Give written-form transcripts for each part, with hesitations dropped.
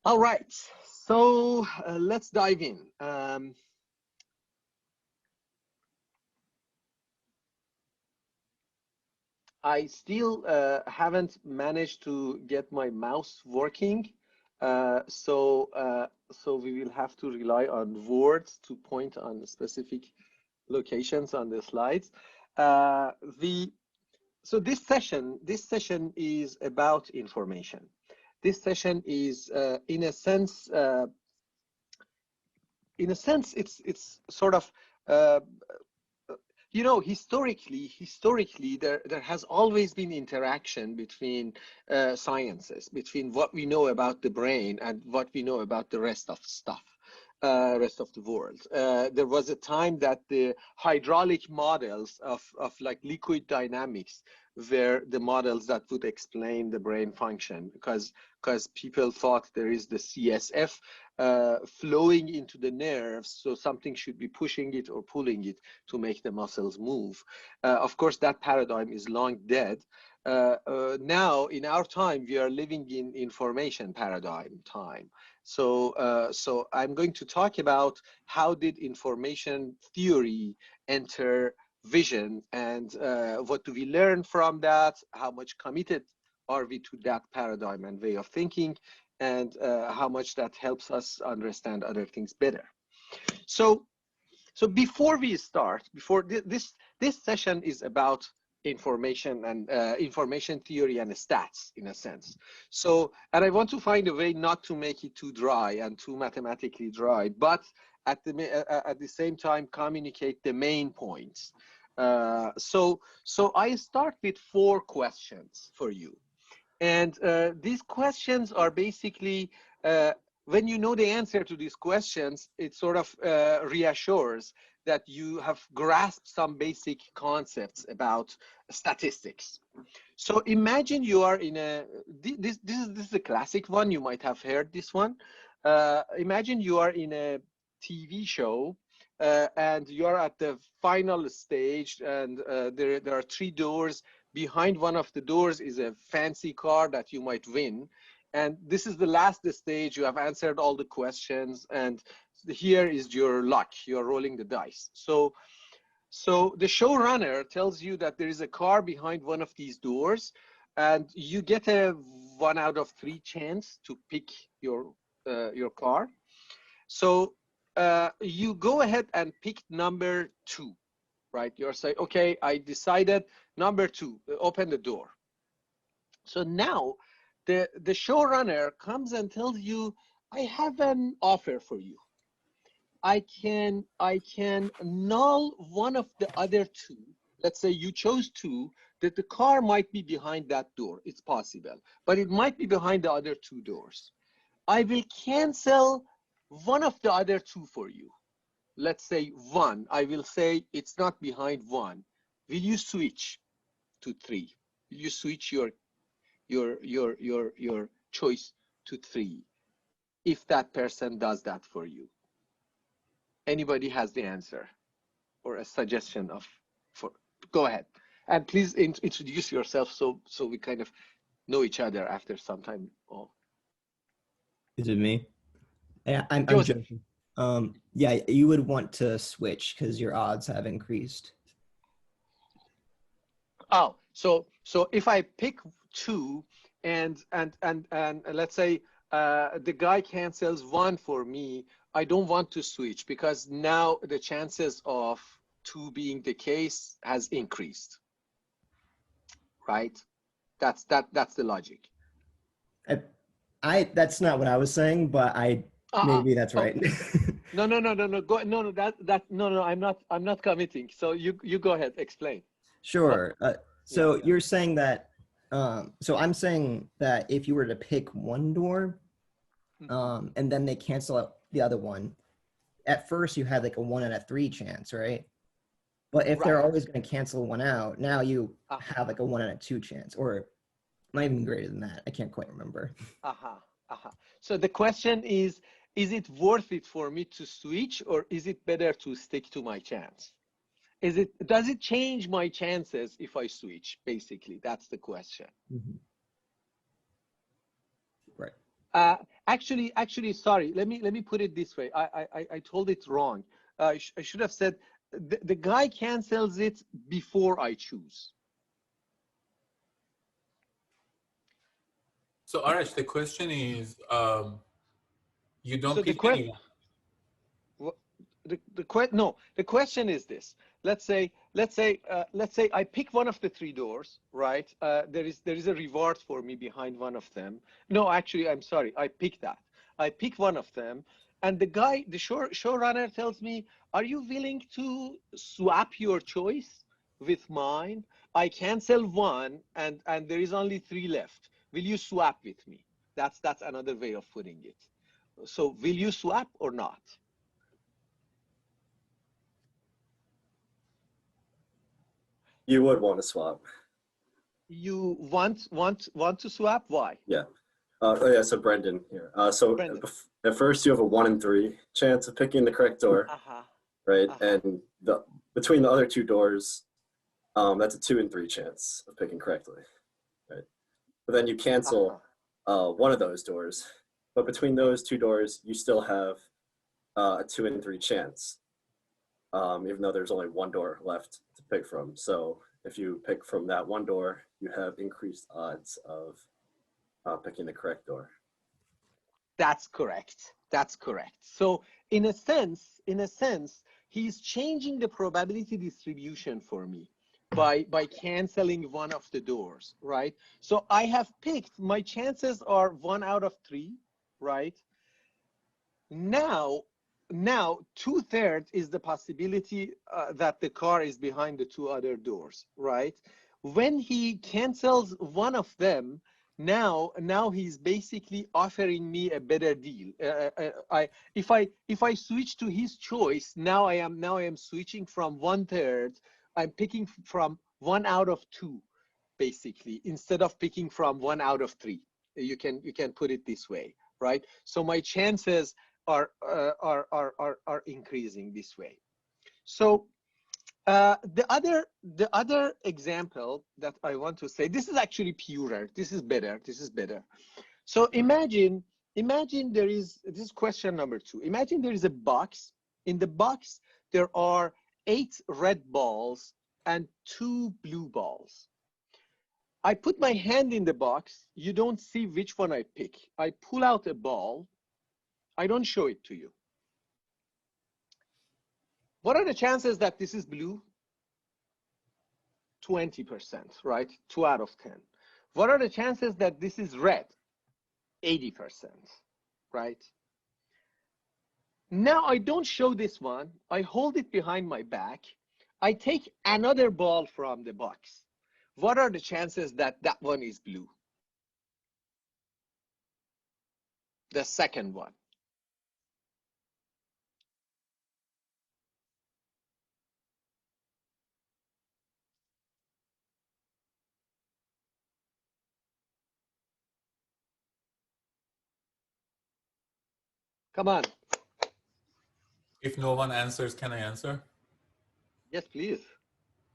All right, so let's dive in. I still haven't managed to get my mouse working, so we will have to rely on words to point on specific locations on the slides. So this session is about information. This session is, in a sense, it's sort of, you know, historically, there has always been interaction between sciences, between what we know about the brain and what we know about the rest of stuff, rest of the world. There was a time that the hydraulic models of like liquid dynamics were the models that would explain the brain function, because people thought there is the CSF flowing into the nerves, so something should be pushing it or pulling it to make the muscles move. Of course, that paradigm is long dead. Now, in our time, we are living in information paradigm time. So I'm going to talk about how did information theory enter vision, and what do we learn from that? How much committed are we to that paradigm and way of thinking, and how much that helps us understand other things better. So before we start, this session is about information and information theory and stats, in a sense. So, and I want to find a way not to make it too dry and too mathematically dry, but at the same time communicate the main points. So I start with 4 questions for you. And these questions are basically, when you know the answer to these questions, it sort of reassures that you have grasped some basic concepts about statistics. So imagine you are in a, this is a classic one, you might have heard this one. Imagine you are in a TV show and you are at the final stage, and there are 3 doors. Behind one of the doors is a fancy car that you might win. And this is the last stage. You have answered all the questions, and here is your luck. You're rolling the dice. So the showrunner tells you that there is a car behind one of these doors, and you get a 1 out of 3 chance to pick your car. So you go ahead and pick number 2. Right, you're saying, okay, I decided number 2, open the door. So now the showrunner comes and tells you, I have an offer for you. I can null one of the other 2. Let's say you chose 2, that the car might be behind that door. It's possible, but it might be behind the other 2 doors. I will cancel one of the other 2 for you. Let's say 1, I will say it's not behind 1. Will you switch to 3? Will you switch your choice to 3 if that person does that for you? Anybody has the answer or a suggestion of, go ahead. And please introduce yourself so we kind of know each other after some time. Oh. Is it me? Yeah, I'm joking. Yeah, you would want to switch because your odds have increased. Oh, so if I pick 2 and let's say the guy cancels 1 for me, I don't want to switch because now the chances of 2 being the case has increased, right? That's the logic. That's not what I was saying, but maybe that's right. No. I'm not committing. So you go ahead, explain. Sure. So you're saying that. So I'm saying that if you were to pick 1 door, and then they cancel out the other one, at first you had like a 1 out of 3 chance, right? But if they're always going to cancel 1 out, now you have like a 1 out of 2 chance, or not even greater than that. I can't quite remember. So the question is it worth it for me to switch, or is it better to stick to my chance? Does it change my chances if I switch? Basically, that's the question. Mm-hmm. Right. Actually, sorry. Let me put it this way. I told it wrong. I should have said the guy cancels it before I choose. So Arash, the question is, you don't So pick anyone. the question is this. Let's say I pick one of the three doors, right? There is a reward for me behind one of them. No, actually, I'm sorry. I pick that. I pick one of them, and the showrunner tells me, "Are you willing to swap your choice with mine? I cancel one, and there is only three left. Will you swap with me?" That's another way of putting it. So, will you swap or not? You would want to swap. You want to swap? Why? Yeah. Yeah, so Brendan here. Brendan. At first you have a 1 in 3 chance of picking the correct door, right? And between the other two doors, that's a 2 in 3 chance of picking correctly, right? But then you cancel one of those doors, but between those two doors, you still have a 2 in 3 chance, even though there's only one door left to pick from. So if you pick from that one door, you have increased odds of picking the correct door. That's correct. That's correct. So in a sense, he's changing the probability distribution for me by canceling one of the doors, right? So I have picked, my chances are 1 out of 3, right? Now 2/3 is the possibility that the car is behind the two other doors, right? When he cancels one of them, now he's basically offering me a better deal. If I switch to his choice, now I am switching from 1/3. I'm picking from 1 out of 2, basically, instead of picking from 1 out of 3. You can put it this way, right? So my chances are increasing this way. So the other example that I want to say, this is actually purer. This is better. So imagine there is, this is question number 2. Imagine there is a box. In the box, there are 8 red balls and 2 blue balls. I put my hand in the box. You don't see which one I pick. I pull out a ball. I don't show it to you. What are the chances that this is blue? 20%, right? 2 out of 10. What are the chances that this is red? 80%, right? Now I don't show this one. I hold it behind my back. I take another ball from the box. What are the chances that that one is blue? The second one. Come on. If no one answers, can I answer? Yes, please.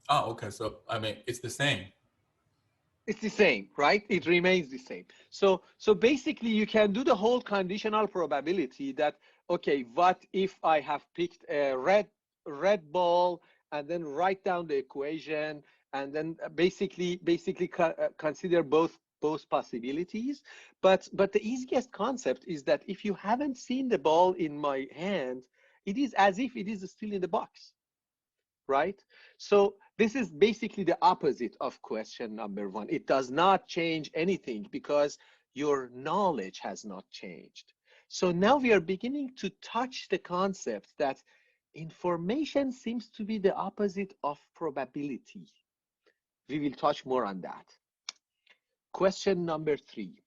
Oh, okay. So, I mean, it's the same. It's the same, right? It remains the same. So basically, you can do the whole conditional probability that, okay, what if I have picked a red ball, and then write down the equation, and then basically consider both possibilities. But the easiest concept is that if you haven't seen the ball in my hand, it is as if it is still in the box, right? So this is basically the opposite of question number 1. It does not change anything because your knowledge has not changed. So now we are beginning to touch the concept that information seems to be the opposite of probability. We will touch more on that. Question number 3.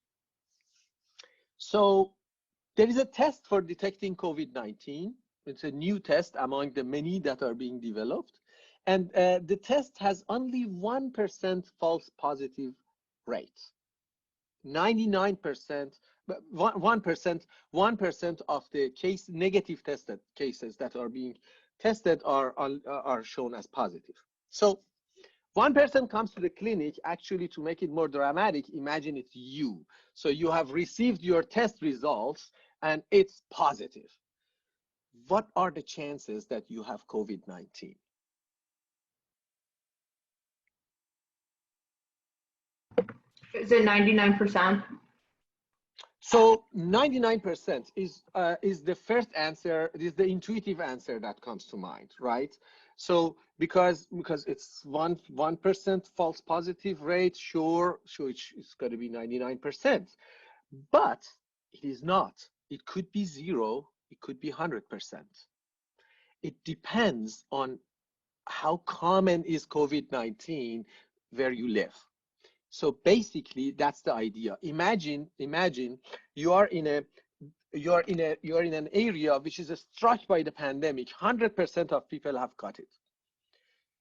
So there is a test for detecting COVID-19. It's a new test among the many that are being developed. And the test has only 1% false positive rate. 99%, 1% of the negative tested cases that are being tested are shown as positive. So One person comes to the clinic, actually, to make it more dramatic, imagine it's you. So you have received your test results and it's positive. What are the chances that you have COVID-19? Is it 99%? So 99% is the first answer, is the intuitive answer that comes to mind, right? So because it's 1% false positive rate, sure it's going to be 99%, but it is not. It could be 0, it could be 100%. It depends on how common is COVID-19 where you live. So basically, that's the idea. Imagine you are in an area which is struck by the pandemic. 100% of people have got it.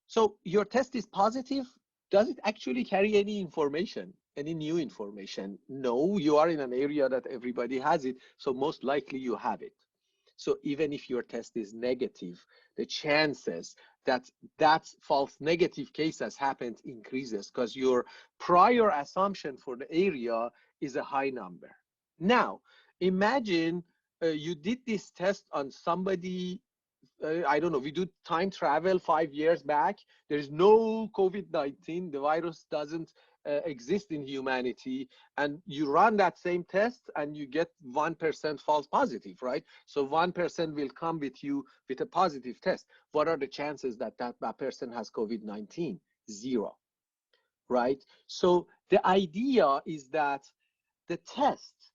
So your test is positive. Does it actually carry any information, any new information? No, you are in an area that everybody has it, so most likely you have it. So even if your test is negative, the chances that that false negative case has happened increases because your prior assumption for the area is a high number. Now, imagine you did this test on somebody, I don't know, we do time travel 5 years back. There's no COVID-19, the virus doesn't exist in humanity, and you run that same test and you get 1% false positive, right? So 1% will come with you with a positive test. What are the chances that that person has COVID-19? 0, right? So the idea is that the tests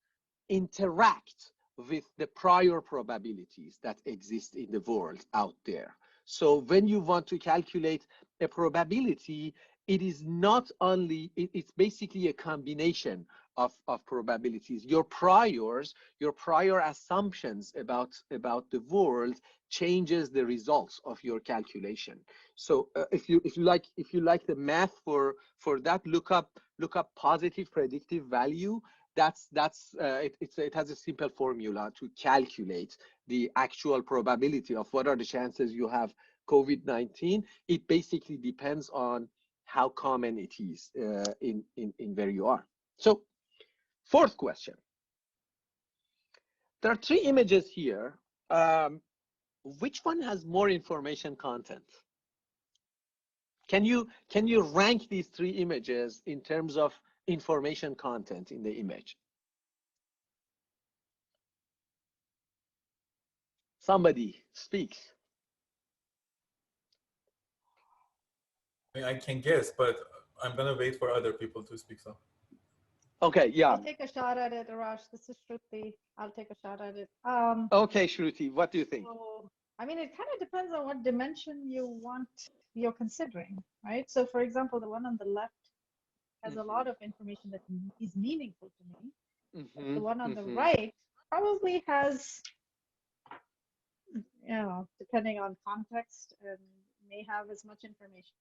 interact with the prior probabilities that exist in the world out there. So when you want to calculate a probability, it is not only, it's basically a combination of probabilities. Your prior assumptions about the world changes the results of your calculation. So if you like the math for that, look up positive predictive value. It has a simple formula to calculate the actual probability of what are the chances you have COVID-19. It basically depends on how common it is in where you are. So, fourth question. There are 3 images here. Which one has more information content? Can you rank these 3 images in terms of information content in the image? Somebody speaks. I can guess, but I'm gonna wait for other people to speak. So. Okay, yeah. I'll take a shot at it, Arash. This is Shruti. I'll take a shot at it. Okay, Shruti, what do you think? So, I mean, it kind of depends on what dimension you're considering, right? So, for example, the one on the left has a lot of information that is meaningful to me. The one on the right probably has, depending on context, may have as much information.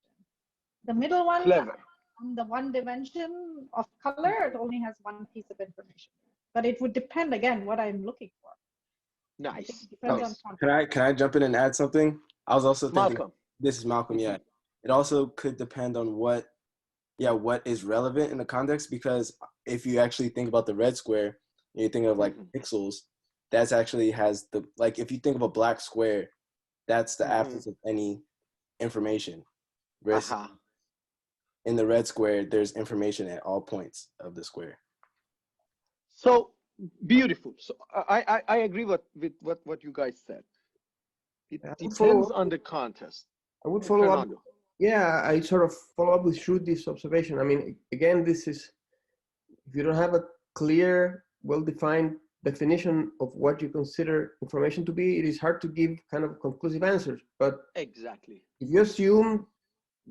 The middle one, Clever. On the one dimension of color, it only has one piece of information. But it would depend, again, what I'm looking for. Nice. Depends on context. Can I jump in and add something? I was also thinking, Malcolm. This is Malcolm, yeah. It also could depend on what is relevant in the context, because if you actually think about the red square, and you think of like pixels, that's actually has the, like if you think of a black square, that's the absence of any information. In the red square, there's information at all points of the square. So beautiful. So I agree with what you guys said. It depends on the context. I would follow up. Yeah, I sort of follow up with Shruti's observation. I mean, again, this is, if you don't have a clear, well-defined definition of what you consider information to be, it is hard to give kind of conclusive answers. But exactly, if you assume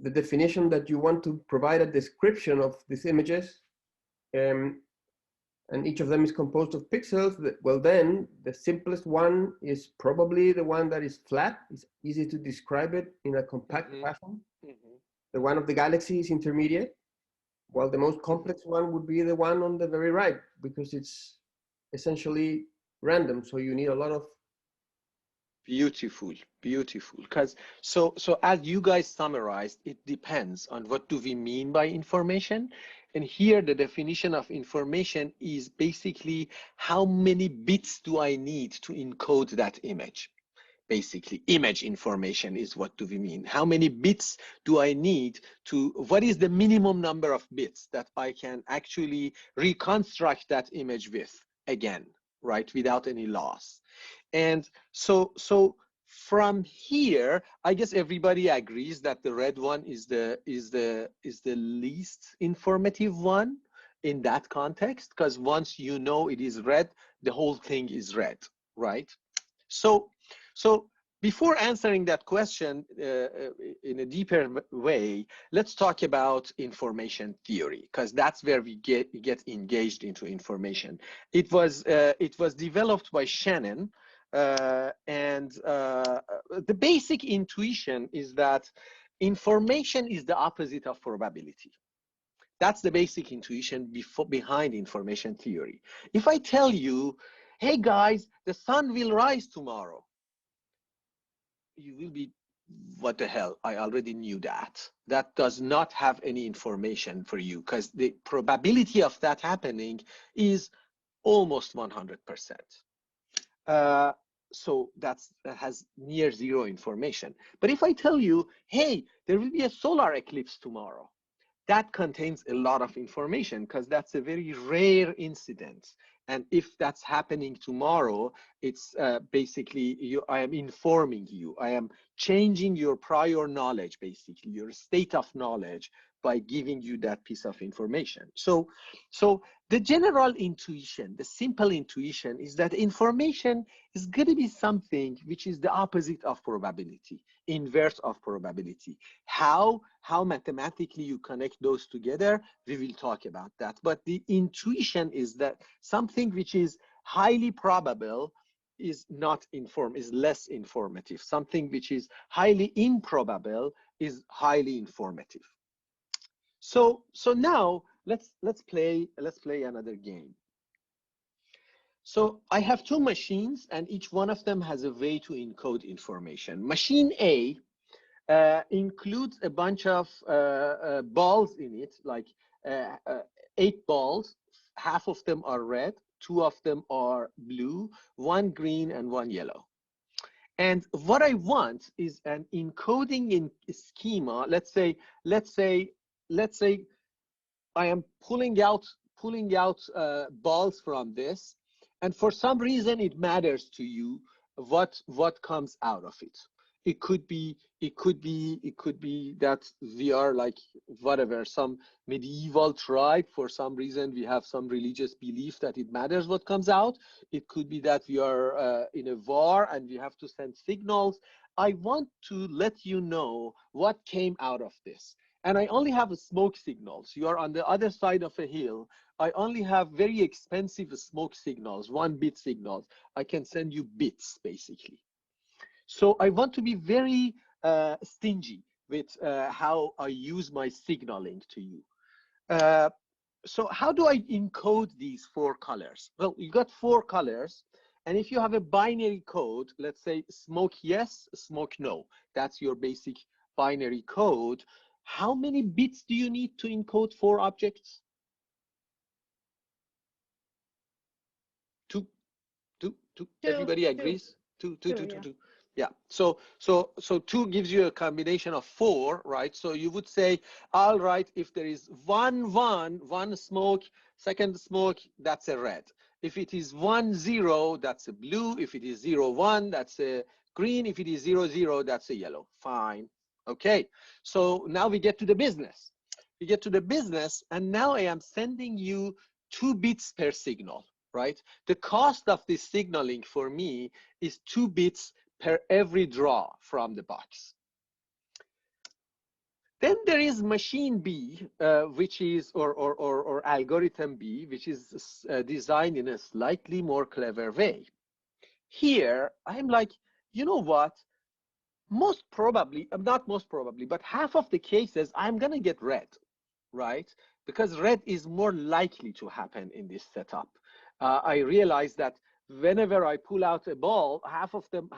the definition that you want to provide a description of these images, and each of them is composed of pixels, well then, the simplest one is probably the one that is flat. It's easy to describe it in a compact fashion. The one of the galaxy is intermediate, while the most complex one would be the one on the very right, because it's essentially random. So you need a lot of Beautiful, beautiful. Because so as you guys summarized, it depends on what do we mean by information. And here the definition of information is basically how many bits do I need to encode that image. Basically, image information is what do we mean. How many bits do I need to, what is the minimum number of bits that I can actually reconstruct that image with again, right, without any loss. And so from here, I guess everybody agrees that the red one is the least informative one in that context, because once you know it is red, the whole thing is red, right? So before answering that question in a deeper way, let's talk about information theory, because that's where we get engaged into information. It was developed by Shannon, and the basic intuition is that information is the opposite of probability. That's the basic intuition behind information theory. If I tell you, hey guys, the sun will rise tomorrow, you will be, what the hell, I already knew that. That does not have any information for you, because the probability of that happening is almost 100%. So that has near zero information. But if I tell you, hey, there will be a solar eclipse tomorrow, that contains a lot of information, because that's a very rare incident. And if that's happening tomorrow, it's basically, I am informing you. I am changing your prior knowledge, basically, your state of knowledge, by giving you that piece of information. So the general intuition, the simple intuition, is that information is going to be something which is the opposite of probability, inverse of probability. How mathematically you connect those together, we will talk about that. But the intuition is that something which is highly probable is not is less informative. Something which is highly improbable is highly informative. So now let's play another game. So I have two machines, and each one of them has a way to encode information. Machine A includes a bunch of balls in it, like 8 balls. Half of them are red, 2 of them are blue, 1 green, and 1 yellow. And what I want is an encoding in schema. Let's say I am pulling out balls from this, and for some reason it matters to you what comes out of it. It could be that we are like whatever, some medieval tribe. For some reason we have some religious belief that it matters what comes out. It could be that we are in a war and we have to send signals. I want to let you know what came out of this. And I only have smoke signals. You are on the other side of a hill. I only have very expensive smoke signals, 1-bit signals. I can send you bits, basically. So I want to be very stingy with how I use my signaling to you. So how do I encode these 4 colors? Well, you got 4 colors. And if you have a binary code, let's say smoke yes, smoke no. That's your basic binary code. How many bits do you need to encode 4 objects? 2. Everybody agrees? 2. Yeah. So 2 gives you a combination of 4, right? So you would say, all right, if there is 1 smoke, second smoke, that's a red. If it is 1 0, that's a blue. If it is 0 1, that's a green. If it is 0 0, that's a yellow. Fine. Okay, so now we get to the business. We get to the business, and now I am sending you 2 bits per signal, right? The cost of this signaling for me is 2 bits per every draw from the box. Then there is machine B, which is, or algorithm B, which is designed in a slightly more clever way. Here, I'm like, you know what? Most probably, not most probably, but half of the cases, I'm going to get red, right? Because red is more likely to happen in this setup. I realize that whenever I pull out a ball, half of them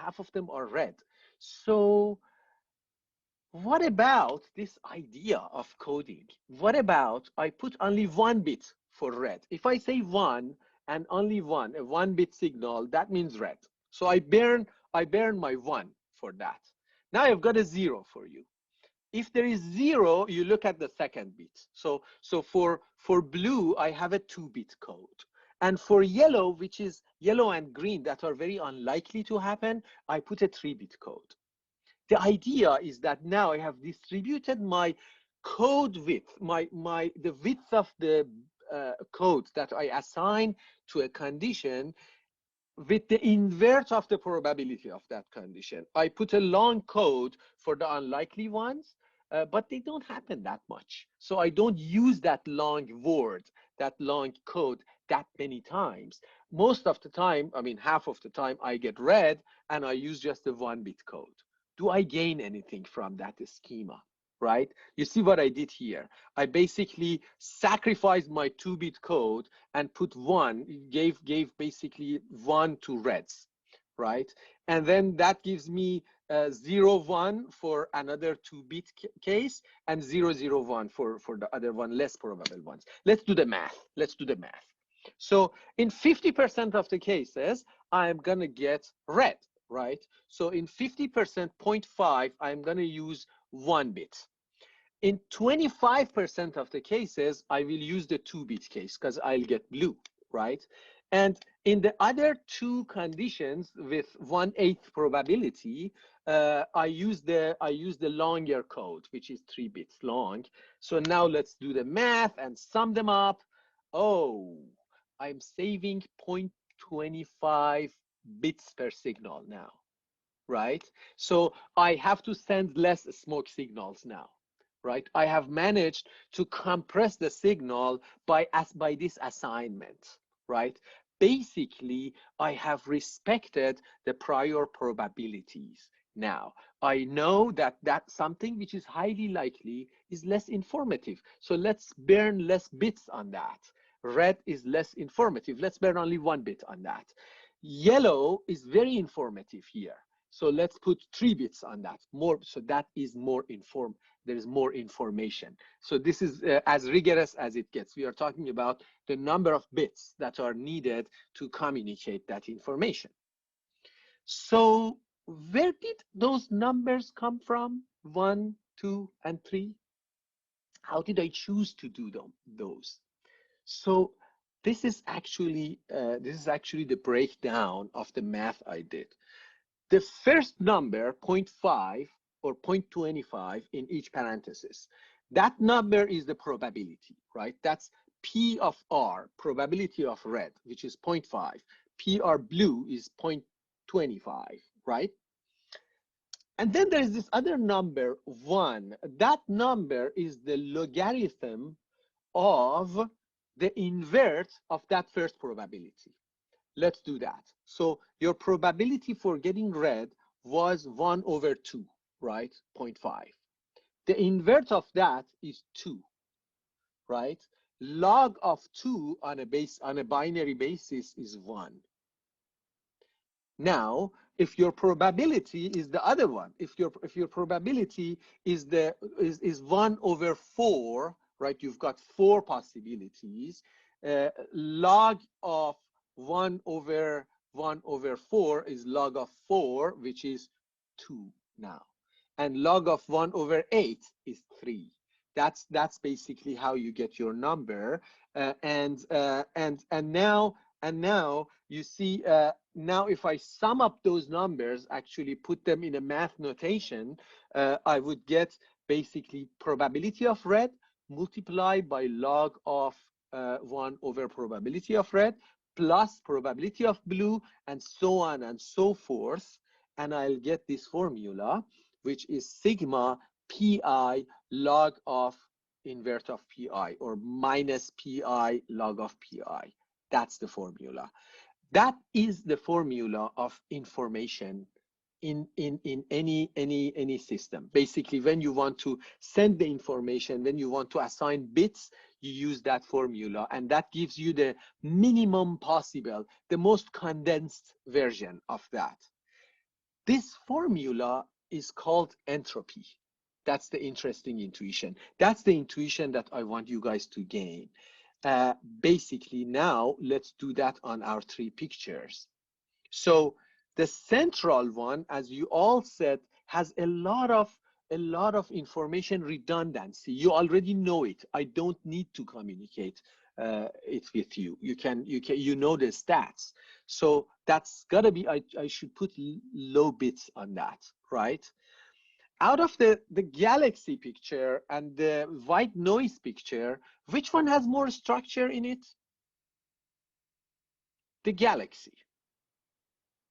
are red. So what about this idea of coding? What about I put only 1 bit for red? If I say 1 and only 1, a 1-bit signal, that means red. So I burn my 1 for that. Now I've got a 0 for you. If there is 0, you look at the second bit. So for blue, I have a 2-bit code. And for yellow, which is yellow and green that are very unlikely to happen, I put a 3-bit code. The idea is that now I have distributed my code width, the width of the code that I assign to a condition with the invert of the probability of that condition. I put a long code for the unlikely ones, but they don't happen that much. So I don't use that long word, that long code that many times. Most of the time, I mean, half of the time, I get red and I use just a 1-bit code. Do I gain anything from that schema, right? You see what I did here? I basically sacrificed my 2-bit code and put 1, gave basically 1 to reds, right? And then that gives me 0, 1 for another 2-bit case and 0, 0, 1 for the other one, less probable ones. Let's do the math. Let's do the math. So in 50% of the cases, I'm gonna get red, right? So in 50%, 0.5, I'm gonna use 1 bit. In 25% of the cases, I will use the 2-bit case because I'll get blue, right? And in the other 2 conditions with 1/8 probability, I use the longer code, which is 3 bits long. So now let's do the math and sum them up. Oh, I'm saving 0.25 bits per signal now, right? So I have to send less smoke signals now, right? I have managed to compress the signal by this assignment, right? Basically, I have respected the prior probabilities. Now, I know that something which is highly likely is less informative. So let's burn less bits on that. Red is less informative. Let's burn only 1 bit on that. Yellow is very informative here. So let's put 3 bits on that. More, so that is more informed. There is more information. So this is as rigorous as it gets. We are talking about the number of bits that are needed to communicate that information. So where did those numbers come from? 1, 2, and 3? How did I choose to do those? So this is actually the breakdown of the math I did. The first number, 0.5 or 0.25 in each parenthesis, that number is the probability, right? That's P of R, probability of red, which is 0.5. PR blue is 0.25, right? And then there's this other number, 1. That number is the logarithm of the invert of that first probability. Let's do that. So your probability for getting red was 1/2, right? 0.5. The invert of that is 2, right? Log of 2 on a binary basis is 1. Now, if your probability is the other one, if your probability is 1/4, right? You've got 4 possibilities. Log of 1/4 is log of 4, which is 2 now, and log of 1/8 is 3. That's basically how you get your number. And now you see. Now, if I sum up those numbers, actually put them in a math notation, I would get basically probability of red multiplied by log of 1 over probability of red plus probability of blue, and so on and so forth. And I'll get this formula, which is sigma pi log of invert of pi, or minus pi log of pi. That's the formula. That is the formula of information in any system. Basically, when you want to send the information, when you want to assign bits, you use that formula, and that gives you the minimum possible, the most condensed version of that. This formula is called entropy. That's the interesting intuition. That's the intuition that I want you guys to gain. Basically, now let's do that on our three pictures. So the central one, as you all said, has a lot of information redundancy. You already know it. I don't need to communicate it with you. You know the stats. So that's gotta be, I should put low bits on that, right? Out of the galaxy picture and the white noise picture, which one has more structure in it? The galaxy,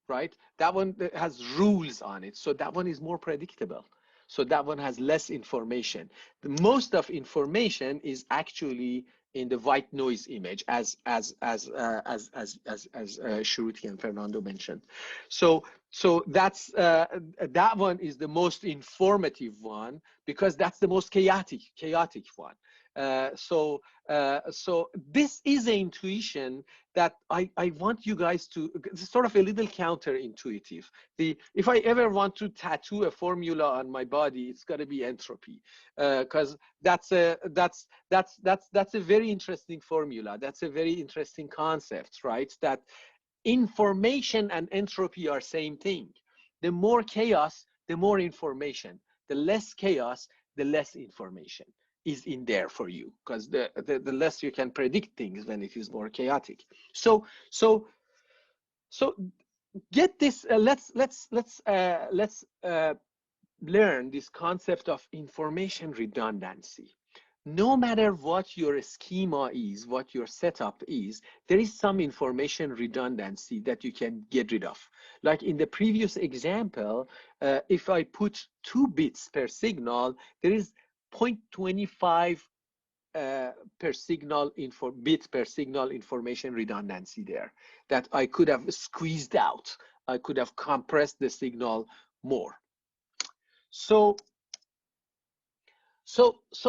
right? That one has rules on it. So that one is more predictable. So that one has less information. The most of information is actually in the white noise image, as Shruti and Fernando mentioned. So that's that one is the most informative one, because that's the most chaotic one. So this is an intuition that I want you guys to, it's sort of a little counterintuitive. If I ever want to tattoo a formula on my body, it's got to be entropy, because that's a very interesting formula. That's a very interesting concept, right? That information and entropy are same thing. The more chaos, the more information. The less chaos, the less information is in there for you, because the less you can predict things when it is more chaotic. So get this. Let's learn this concept of information redundancy. No matter what your schema is, what your setup is, there is some information redundancy that you can get rid of. Like in the previous example, if I put 2 bits per signal, there is 0.25 per signal bit per signal information redundancy there that I could have squeezed out. I could have compressed the signal more. So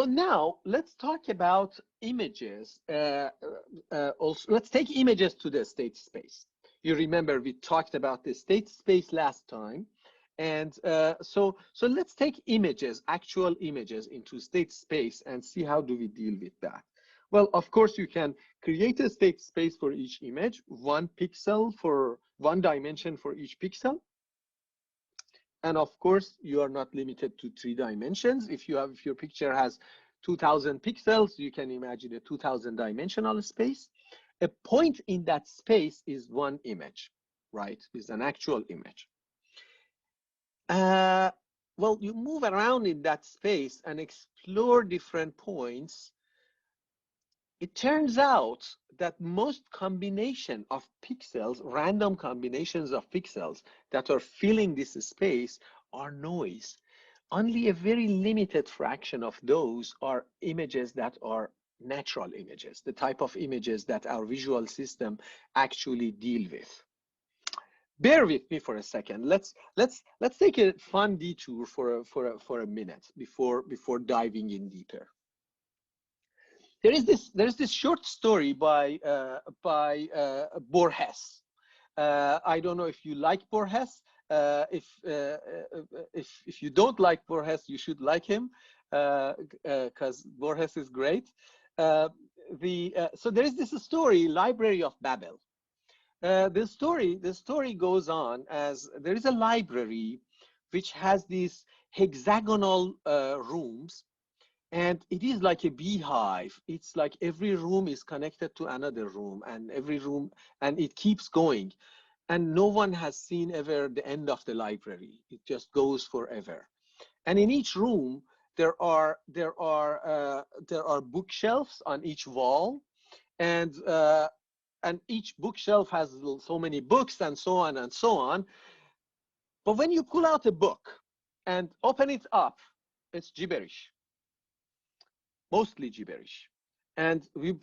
now let's talk about images. Also, let's take images to the state space. You remember we talked about the state space last time. And so let's take images, actual images, into state space and see how do we deal with that. Well, of course, you can create a state space for each image, 1 pixel for 1 dimension for each pixel. And of course, you are not limited to 3 dimensions. If your picture has 2000 pixels, you can imagine a 2000 dimensional space. A point in that space is 1 image, right? It's an actual image. Well, you move around in that space and explore different points. It turns out that most combination of pixels, random combinations of pixels that are filling this space are noise. Only a very limited fraction of those are images that are natural images, the type of images that our visual system actually deal with. Bear with me for a second. Let's take a fun detour for a minute before diving in deeper. There's this short story by Borges. I don't know if you like Borges. If you don't like Borges, you should like him, because Borges is great. So there is this story, Library of Babel. The story goes on as there is a library which has these hexagonal rooms, and it is like a beehive. It's like every room is connected to another room, and every room, and it keeps going, and no one has seen ever the end of the library. It just goes forever. And in each room there are bookshelves on each wall, and each bookshelf has so many books, and so on and so on. But when you pull out a book and open it up, it's gibberish, mostly gibberish. And we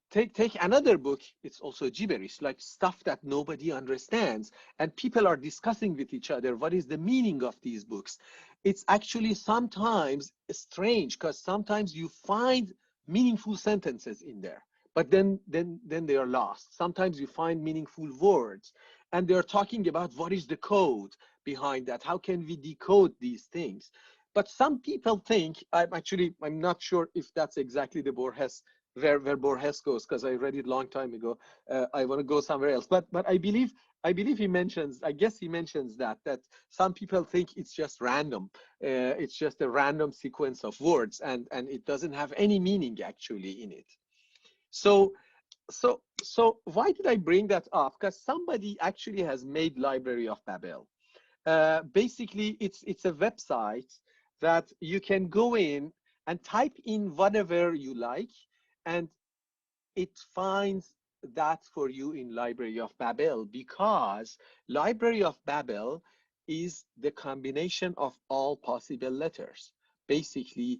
take another book, it's also gibberish, like stuff that nobody understands. And people are discussing with each other, what is the meaning of these books? It's actually sometimes strange, because sometimes you find meaningful sentences in there, but then they are lost. Sometimes you find meaningful words, and they're talking about what is the code behind that, how can we decode these things. But some people think, I'm not sure if that's exactly the Borges, where Borges goes, because I read it a long time ago. I want to go somewhere else, but I believe he mentions, I guess he mentions that some people think it's just random. It's just a random sequence of words, and it doesn't have any meaning actually in it. So why did I bring that up? Because somebody actually has made Library of Babel. Basically, it's a website that you can go in and type in whatever you like, and it finds that for you in Library of Babel, because Library of Babel is the combination of all possible letters. Basically,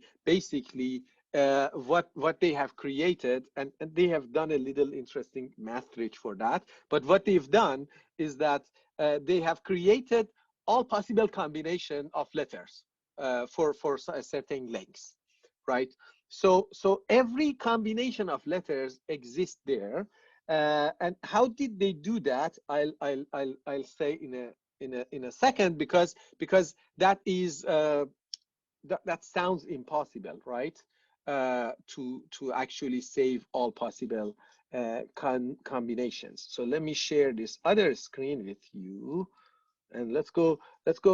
what they have created, and they have done a little interesting math trick for that, but what they've done is that they have created all possible combination of letters for certain lengths, right? So every combination of letters exists there, and how did they do that? I'll say in a second, because that is that sounds impossible, right? To actually save all possible combinations. So let me share this other screen with you, and let's go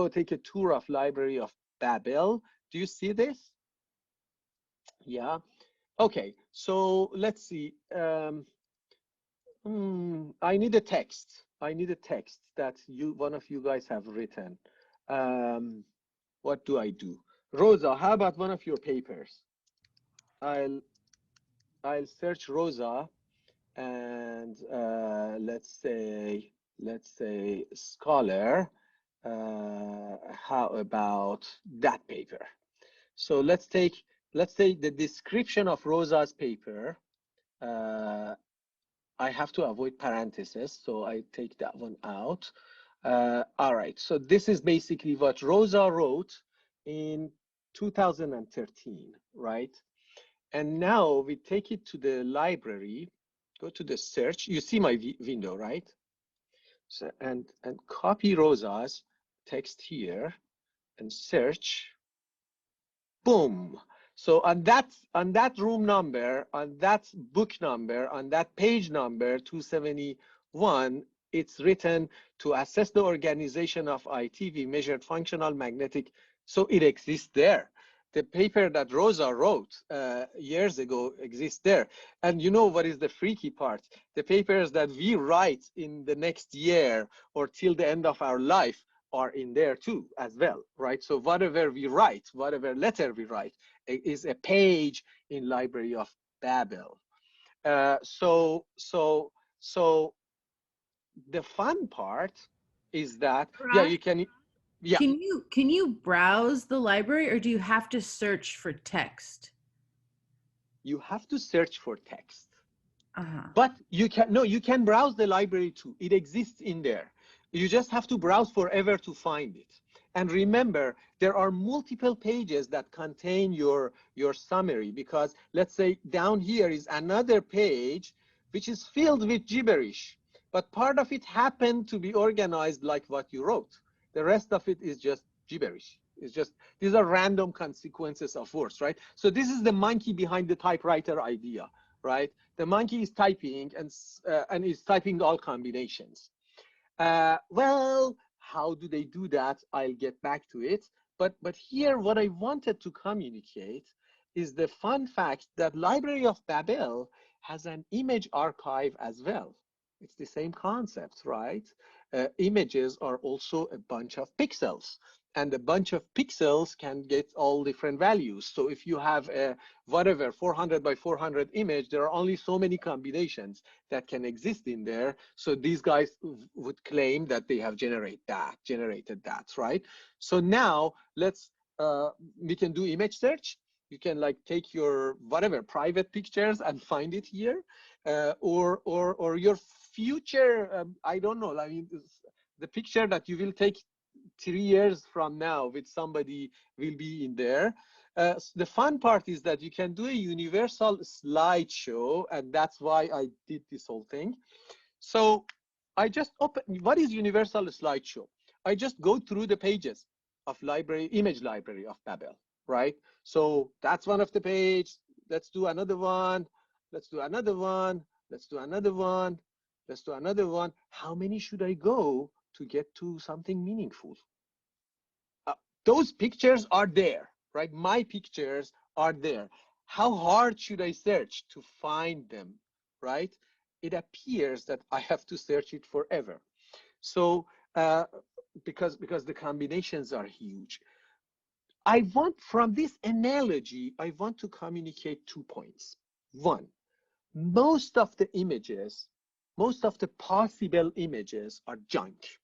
take a tour of Library of Babel. Do you see this? Yeah. Okay. So let's see. I need a text. I need a text that one of you guys have written. What do I do? Rosa, how about one of your papers? I'll search Rosa, and let's say scholar. How about that paper? So let's say the description of Rosa's paper. I have to avoid parentheses, so I take that one out. All right, so this is basically what Rosa wrote in 2013, right? And now we take it to the library, go to the search. You see my window, right? So, and copy Rosa's text here and search. Boom. So on that room number, on that book number, on that page number 271, it's written to assess the organization of IT. We measured functional magnetic. So it exists there. The paper that Rosa wrote years ago exists there. And you know what is the freaky part? The papers that we write in the next year or till the end of our life are in there too as well, right? So whatever we write, whatever letter we write, is a page in Library of Babel. So the fun part is that, yeah, you can, yeah. Can you browse the library, or do you have to search for text? You have to search for text. But you can browse the library too. It exists in there. You just have to browse forever to find it. And remember, there are multiple pages that contain your summary, because let's say down here is another page which is filled with gibberish, but part of it happened to be organized like what you wrote. The rest of it is just gibberish. It's just, these are random consequences of words, right? So this is the monkey behind the typewriter idea, right? The monkey is typing and is typing all combinations. Well, how do they do that? I'll get back to it. But here, what I wanted to communicate is the fun fact that Library of Babel has an image archive as well. It's the same concept, right? Images are also a bunch of pixels, and a bunch of pixels can get all different values. So if you have a whatever 400 by 400 image, there are only so many combinations that can exist in there. So these guys would claim that they have generated that, right? So now we can do image search. You can like take your whatever private pictures and find it here, or your future, I don't know, I mean, the picture that you will take 3 years from now with somebody will be in there. The fun part is that you can do a universal slideshow, and that's why I did this whole thing. So I just open, what is universal slideshow? I just go through the pages of image library of Babel, right? So that's one of the pages. Let's do another one. Let's do another one. Let's do another one. Let's do another one. How many should I go to get to something meaningful? Those pictures are there, right? My pictures are there. How hard should I search to find them, right? It appears that I have to search it forever. So because the combinations are huge. I want, from this analogy, I want to communicate 2 points. One, most of the images, most of the possible images are junk.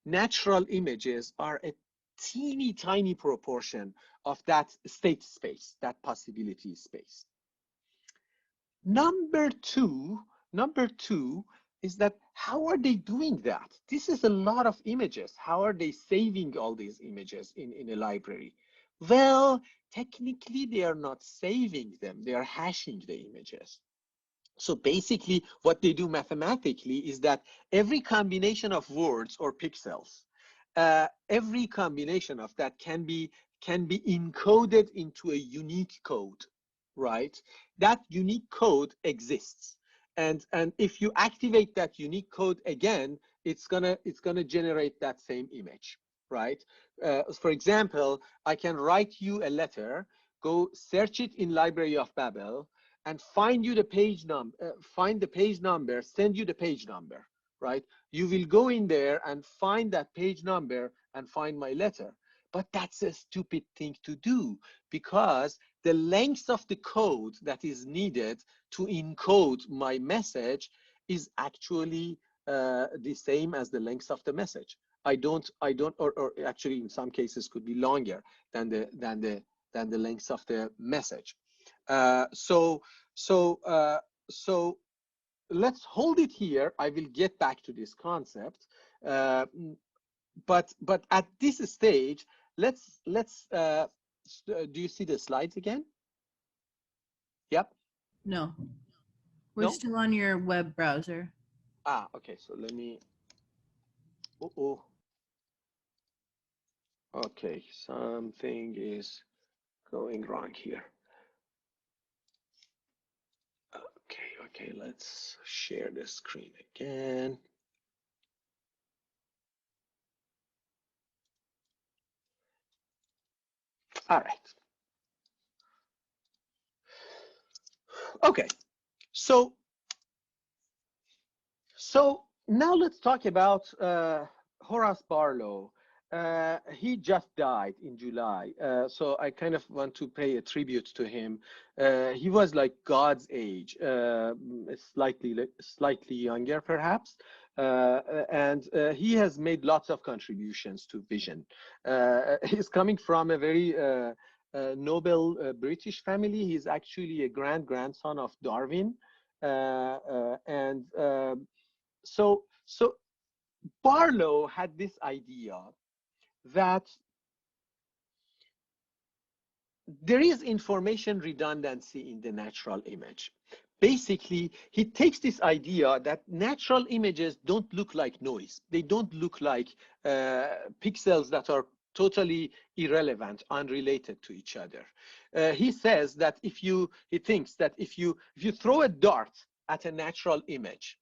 Natural images are a teeny tiny proportion of that state space, that possibility space. Number two is that how are they doing that? This is a lot of images. How are they saving all these images in a library? Well, technically they are not saving them. They are hashing the images. So basically what they do mathematically is that every combination of words or pixels, every combination of that can be encoded into a unique code, right? That unique code exists. And if you activate that unique code again, it's gonna generate that same image, right? For example, I can write you a letter, go search it in Library of Babel, and find you the page number, find the page number, send you the page number, right? You will go in there and find that page number and find my letter. But that's a stupid thing to do, because the length of the code that is needed to encode my message is actually the same as the length of the message. Or actually in some cases could be longer than the length of the message. So let's hold it here. I will get back to this concept, but at this stage, let's do you see the slides again? Yep. No, we're still on your web browser. Ah, okay. So let me. Okay, something is going wrong here. Okay, let's share the screen again. All right. Okay, so now let's talk about Horace Barlow. He just died in July, so I kind of want to pay a tribute to him. He was like God's age, slightly younger perhaps, and he has made lots of contributions to vision. He's coming from a very noble British family. He's actually a grandson of Darwin, so Barlow had this idea that there is information redundancy in the natural image. Basically, he takes this idea that natural images don't look like noise. They don't look like pixels that are totally irrelevant, unrelated to each other. He says that he thinks that if you throw a dart at a natural image,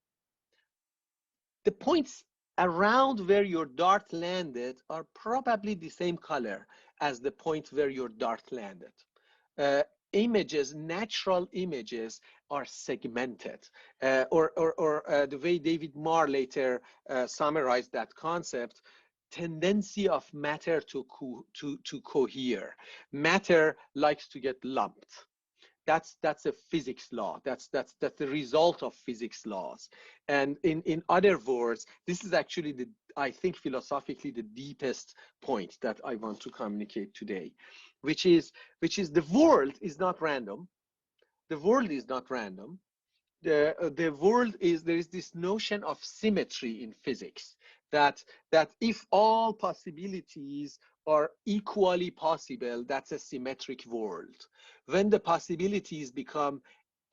the points around where your dart landed are probably the same color as the point where your dart landed. Natural images are segmented, or the way David Maher later summarized that concept, tendency of matter to cohere. Matter likes to get lumped. That's a physics law. That's the result of physics laws. And in other words, this is actually I think philosophically the deepest point that I want to communicate today, which is the world is not random. The world is not random. The world is, there is this notion of symmetry in physics, that if all possibilities are equally possible, that's a symmetric world. When the possibilities become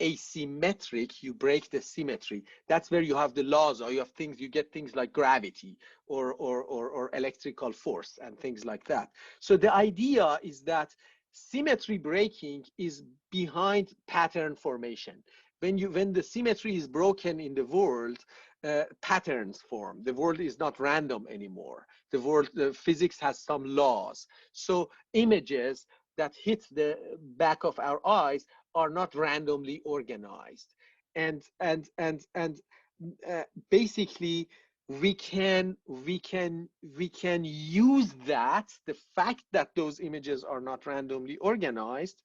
asymmetric, you break the symmetry. That's where you have the laws, or you have things, you get things like gravity or electrical force and things like that. So the idea is that symmetry breaking is behind pattern formation. When the symmetry is broken in the world, patterns form. The world is not random anymore. The physics has some laws. So images that hit the back of our eyes are not randomly organized, and basically we can use that, the fact that those images are not randomly organized,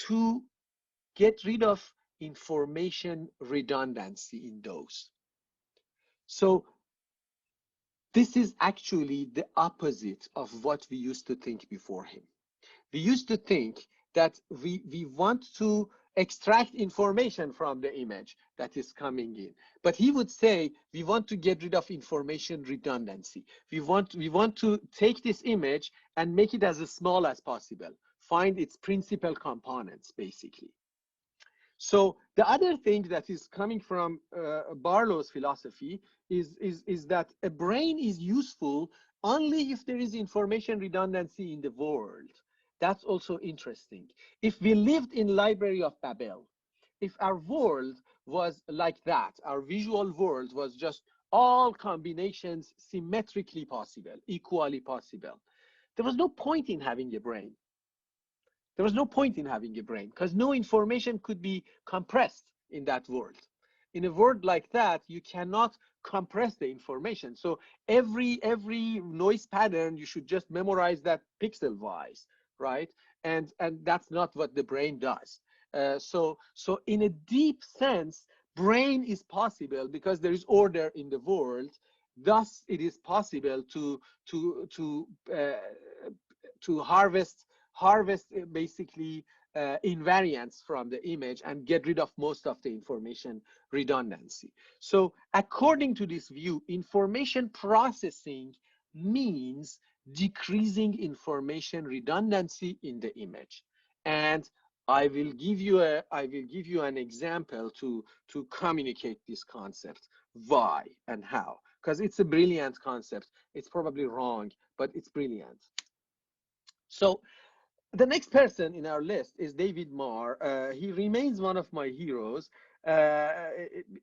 to get rid of information redundancy in those. So this is actually the opposite of what we used to think before him. We used to think that we want to extract information from the image that is coming in. But he would say, we want to get rid of information redundancy. We want to take this image and make it as small as possible, find its principal components, basically. So the other thing that is coming from Barlow's philosophy is that a brain is useful only if there is information redundancy in the world. That's also interesting. If we lived in Library of Babel, if our world was like that, our visual world was just all combinations symmetrically possible, equally possible, there was no point in having a brain. There was no point in having a brain because no information could be compressed in that world. In a world like that, you cannot compress the information. So every noise pattern, you should just memorize that pixel-wise, right? And that's not what the brain does. So in a deep sense, brain is possible because there is order in the world. Thus, it is possible to harvest basically invariance from the image and get rid of most of the information redundancy. So according to this view, information processing means decreasing information redundancy in the image. And I will give you an example to communicate this concept, why and how, because it's a brilliant concept. It's probably wrong, but it's brilliant. So the next person in our list is David Maher. He remains one of my heroes.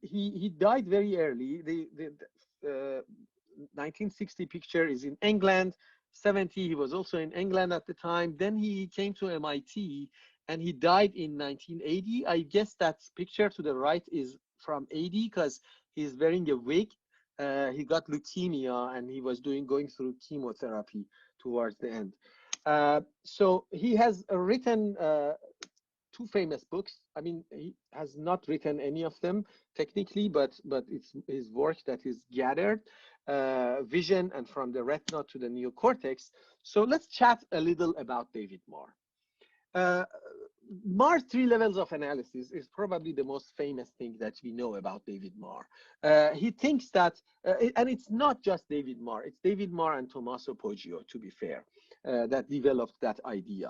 He died very early. The 1960 picture is in England. 70, he was also in England at the time. Then he came to MIT and he died in 1980. I guess that picture to the right is from 80 because he's wearing a wig. He got leukemia and he was going through chemotherapy towards the end. So he has written two famous books. I mean, he has not written any of them technically, but it's his work that is gathered, Vision and From the Retina to the Neocortex. So let's chat a little about David Maher. Maher's 3 levels of analysis is probably the most famous thing that we know about David Maher. He thinks that, and it's not just David Maher, it's David Maher and Tommaso Poggio, to be fair, that developed that idea.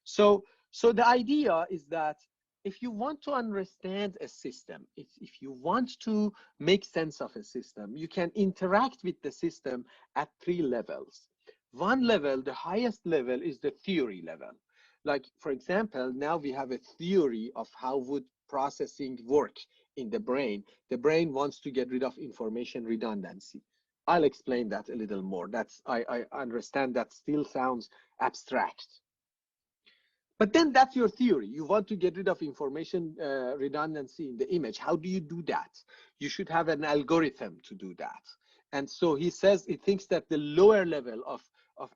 So the idea is that if you want to understand a system, if you want to make sense of a system, you can interact with the system at 3 levels. One level, the highest level, is the theory level. Like, for example, now we have a theory of how would processing work in the brain. The brain wants to get rid of information redundancy. I'll explain that a little more. I understand that still sounds abstract. But then that's your theory. You want to get rid of information redundancy in the image. How do you do that? You should have an algorithm to do that. And so he says, he thinks that the lower level of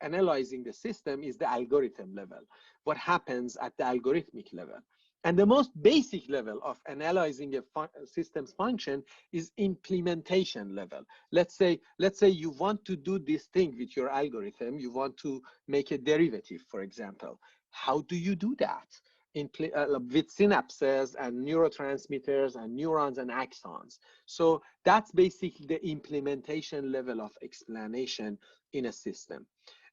analyzing the system is the algorithm level, what happens at the algorithmic level. And the most basic level of analyzing a system's function is implementation level. Let's say you want to do this thing with your algorithm. You want to make a derivative, for example. How do you do that? With synapses and neurotransmitters and neurons and axons. So that's basically the implementation level of explanation in a system.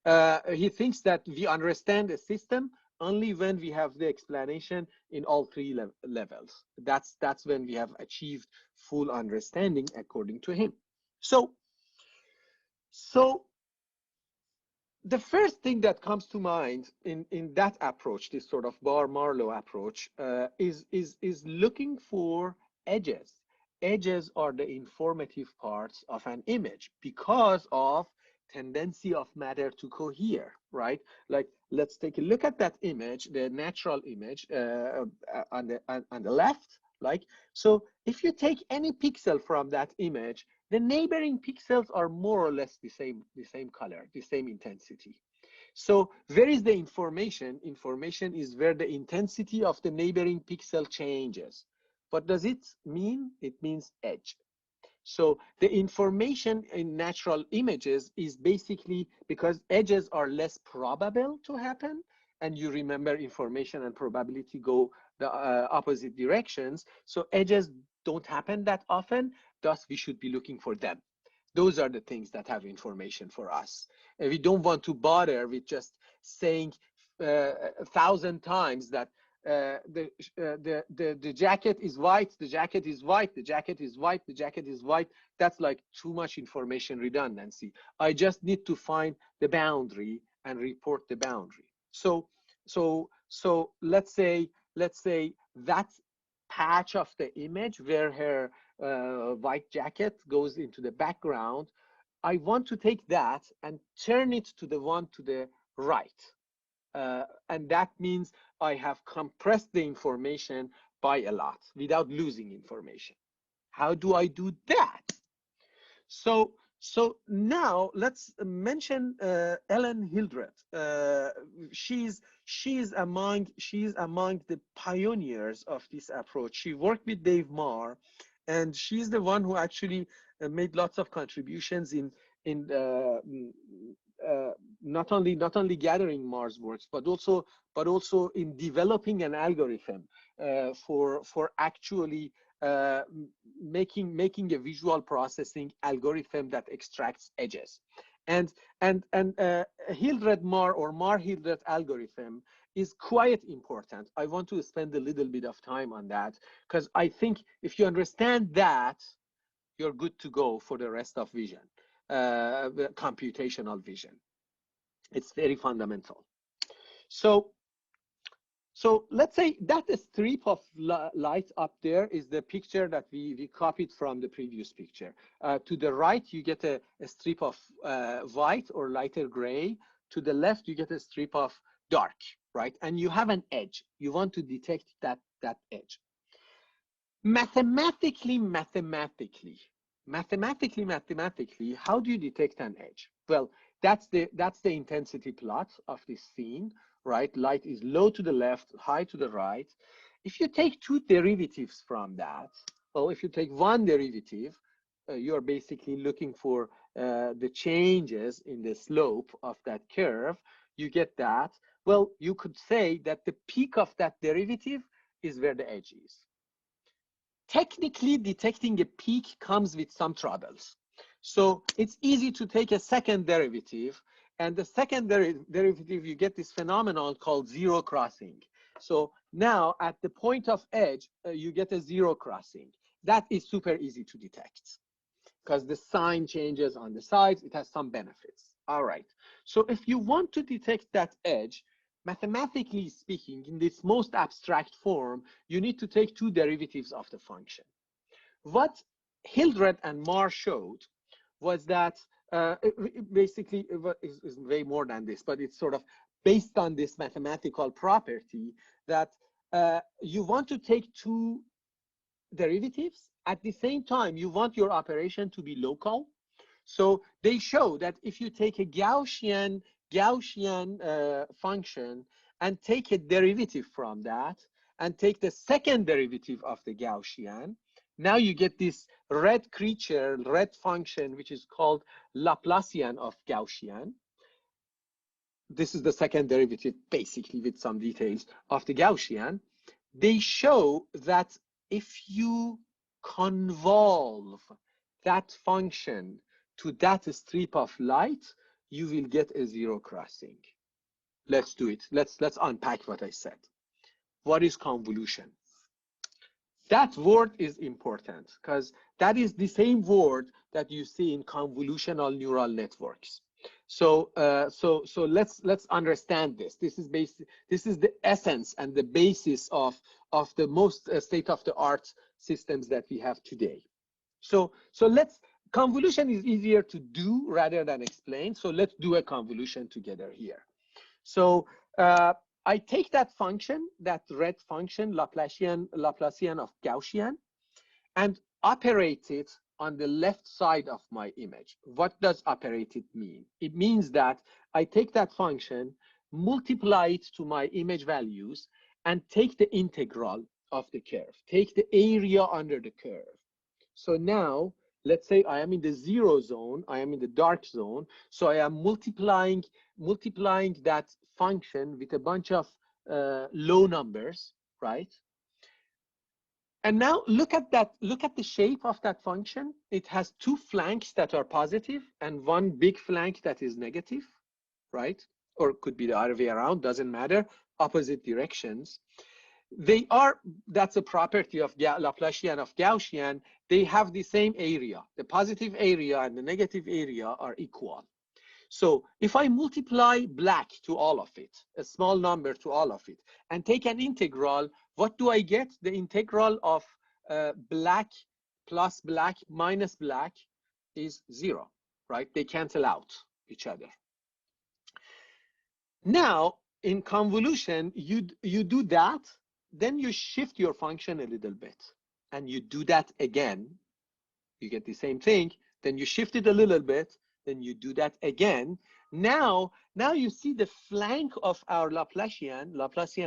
He thinks that we understand a system only when we have the explanation in all three levels. That's when we have achieved full understanding, according to him. So the first thing that comes to mind in that approach, this sort of Barr-Marlow approach, is looking for edges. Edges are the informative parts of an image because of tendency of matter to cohere, right? Like, let's take a look at that image, the natural image on the left. Like, so if you take any pixel from that image, the neighboring pixels are more or less the same color, the same intensity. So where is the information? Information is where the intensity of the neighboring pixel changes. What does it mean? It means edge. So the information in natural images is basically because edges are less probable to happen. And you remember information and probability go the opposite directions. So edges don't happen that often. Thus, we should be looking for them. Those are the things that have information for us. And we don't want to bother with just saying 1,000 times that the jacket is white, the jacket is white, the jacket is white, the jacket is white. That's like too much information redundancy. I just need to find the boundary and report the boundary. So let's say that patch of the image where her white jacket goes into the background, I want to take that and turn it to the one to the right. And that means I have compressed the information by a lot without losing information. How do I do that? So now let's mention Ellen Hildreth. She's among the pioneers of this approach. She worked with Dave Maher, and she's the one who actually made lots of contributions in not only gathering Maher's works, but also in developing an algorithm for actually making a visual processing algorithm that extracts edges. And Hildreth-Maher or Maher-Hildreth algorithm is quite important. I want to spend a little bit of time on that because I think if you understand that, you're good to go for the rest of vision, computational vision. It's very fundamental. So let's say that strip of light up there is the picture that we copied from the previous picture. To the right, you get a strip of white or lighter gray. To the left, you get a strip of dark, right? And you have an edge. You want to detect that edge. Mathematically, how do you detect an edge? Well, that's the intensity plot of this scene, right? Light is low to the left, high to the right. If you take two derivatives from that, well, if you take one derivative, you're basically looking for the changes in the slope of that curve. You get that. Well, you could say that the peak of that derivative is where the edge is. Technically, detecting a peak comes with some troubles. So it's easy to take a second derivative, and the second derivative, you get this phenomenon called zero crossing. So now at the point of edge, you get a zero crossing. That is super easy to detect because the sign changes on the sides. It has some benefits. All right. So if you want to detect that edge, mathematically speaking, in this most abstract form, you need to take two derivatives of the function. What Hildreth and Maher showed was that basically is way more than this, but it's sort of based on this mathematical property that you want to take two derivatives. At the same time, you want your operation to be local. So they show that if you take a Gaussian function and take a derivative from that and take the second derivative of the Gaussian, now you get this red creature, red function, which is called Laplacian of Gaussian. This is the second derivative, basically with some details of the Gaussian. They show that if you convolve that function to that strip of light, you will get a zero crossing. Let's do it. Let's unpack what I said. What is convolution? That word is important because that is the same word that you see in convolutional neural networks. So let's understand this. This is the essence and the basis of the most state-of-the-art systems that we have today. So convolution is easier to do rather than explain. So let's do a convolution together here. So I take that function, that red function, Laplacian of Gaussian, and operate it on the left side of my image. What does operate it mean? It means that I take that function, multiply it to my image values, and take the integral of the curve, take the area under the curve. So now, let's say I am in the zero zone, I am in the dark zone, so I am multiplying that function with a bunch of low numbers, right? And now look at the shape of that function. It has two flanks that are positive and one big flank that is negative, right? Or it could be the other way around, doesn't matter, opposite directions. That's a property of Laplacian of Gaussian. They have the same area. The positive area and the negative area are equal. So if I multiply black to all of it, a small number to all of it, and take an integral, what do I get? The integral of black plus black minus black is 0, right? They cancel out each other. Now, in convolution, you do that, then you shift your function a little bit, and you do that again. You get the same thing, then you shift it a little bit, then you do that again. Now you see the flank of our Laplacian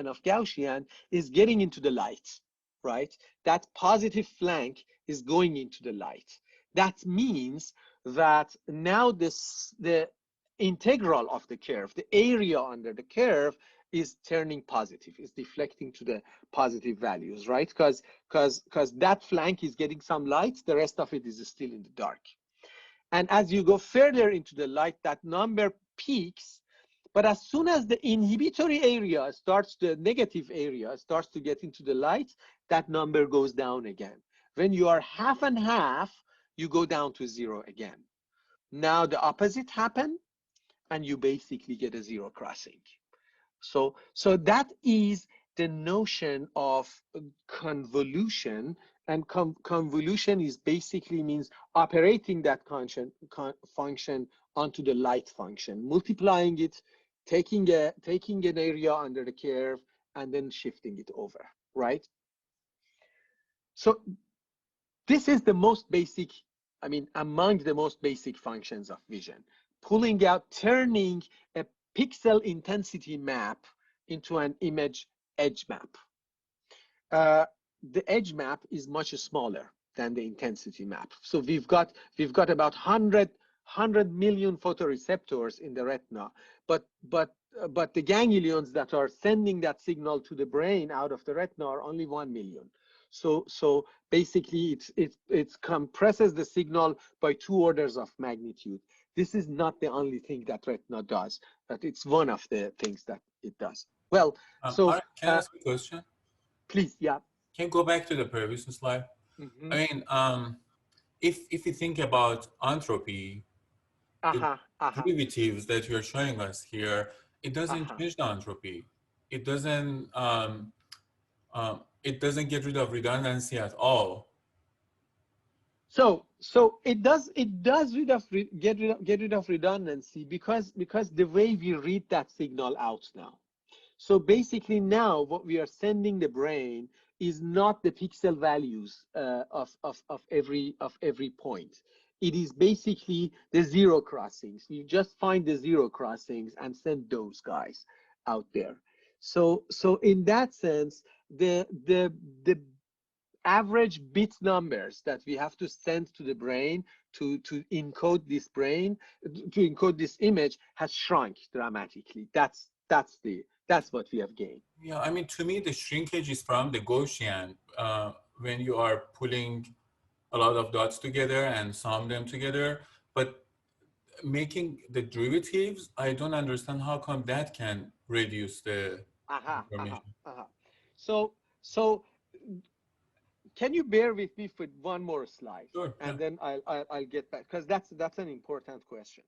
of Gaussian is getting into the light, right? That positive flank is going into the light. That means that now the integral of the curve, the area under the curve, is turning positive, is deflecting to the positive values, right? Because that flank is getting some light, the rest of it is still in the dark. And as you go further into the light, that number peaks, but as soon as the inhibitory area the negative area starts to get into the light, that number goes down again. When you are half and half, you go down to 0 again. Now the opposite happens, and you basically get a zero crossing. So that is the notion of convolution, and convolution is basically means operating that function onto the light function, multiplying it, taking an area under the curve, and then shifting it over, right? So this is the most basic, among the most basic functions of vision, turning a pixel intensity map into an image edge map. The edge map is much smaller than the intensity map. So we've got about 100 million photoreceptors in the retina, but the ganglions that are sending that signal to the brain out of the retina are only 1 million. So basically it compresses the signal by 2 orders of magnitude. This is not the only thing that retina does, but it's one of the things that it does. Well, can I ask a question? Please, yeah. Can you go back to the previous slide? Mm-hmm. I mean, if you think about entropy, the derivatives that you're showing us here, it doesn't change the entropy. It doesn't get rid of redundancy at all. So it does get rid of redundancy because the way we read that signal out now. So basically now what we are sending the brain is not the pixel values of every point. It is basically the zero crossings. You just find the zero crossings and send those guys out there. So in that sense, the average bit numbers that we have to send to the brain to encode this image has shrunk dramatically. That's what we have gained. Yeah, I mean, to me, the shrinkage is from the Gaussian when you are pulling a lot of dots together and sum them together. But making the derivatives, I don't understand how come that can reduce the information. So can you bear with me for one more slide? Sure. And Yeah. then I'll get back, because that's an important question.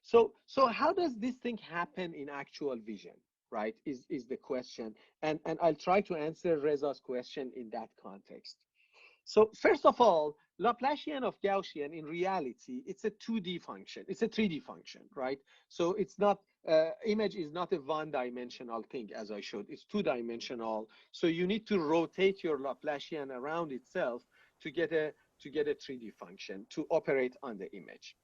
So how does this thing happen in actual vision, right? Is the question, and I'll try to answer Reza's question in that context. So first of all, Laplacian of Gaussian, in reality, it's a 2D function. It's a 3D function, right? So it's not, image is not a one-dimensional thing, as I showed. It's two-dimensional. So you need to rotate your Laplacian around itself to get a 3D function to operate on the image.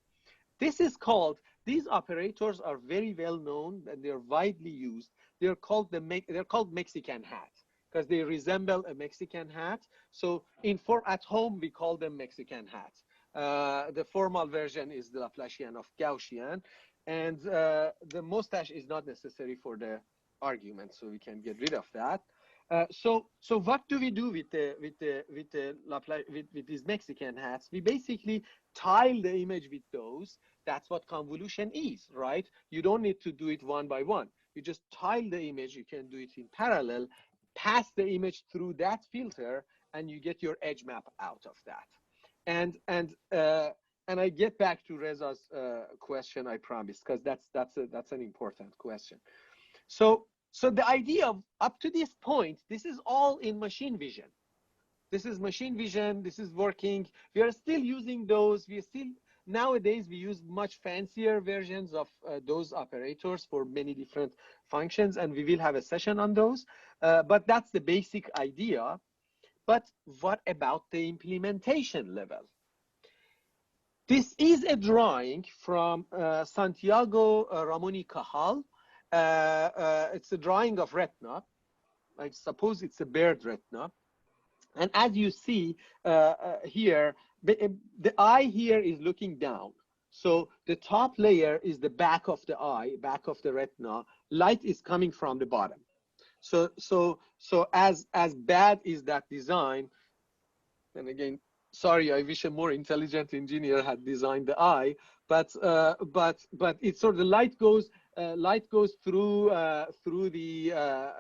This is called, these operators are very well known and they're widely used. They're called Mexican hat, because they resemble a Mexican hat. So at home, we call them Mexican hat. The formal version is the Laplacian of Gaussian, and the mustache is not necessary for the argument, so we can get rid of that. So what do we do with these Mexican hats? We basically tile the image with those. That's what convolution is, right? You don't need to do it one by one. You just tile the image. You can do it in parallel, pass the image through that filter, and you get your edge map out of that. And I get back to Reza's question, I promise, because that's an important question. So the idea of, up to this point, this is all in machine vision. This is machine vision. This is working. We are still using those. Nowadays, we use much fancier versions of those operators for many different functions, and we will have a session on those. But that's the basic idea. But what about the implementation level? This is a drawing from Santiago Ramon y Cajal. It's a drawing of retina. I suppose it's a bird retina. And as you see here, the eye here is looking down. So the top layer is the back of the eye, back of the retina. Light is coming from the bottom. So as bad is that design, and again, sorry, I wish a more intelligent engineer had designed the eye, but it's sort of the light goes through the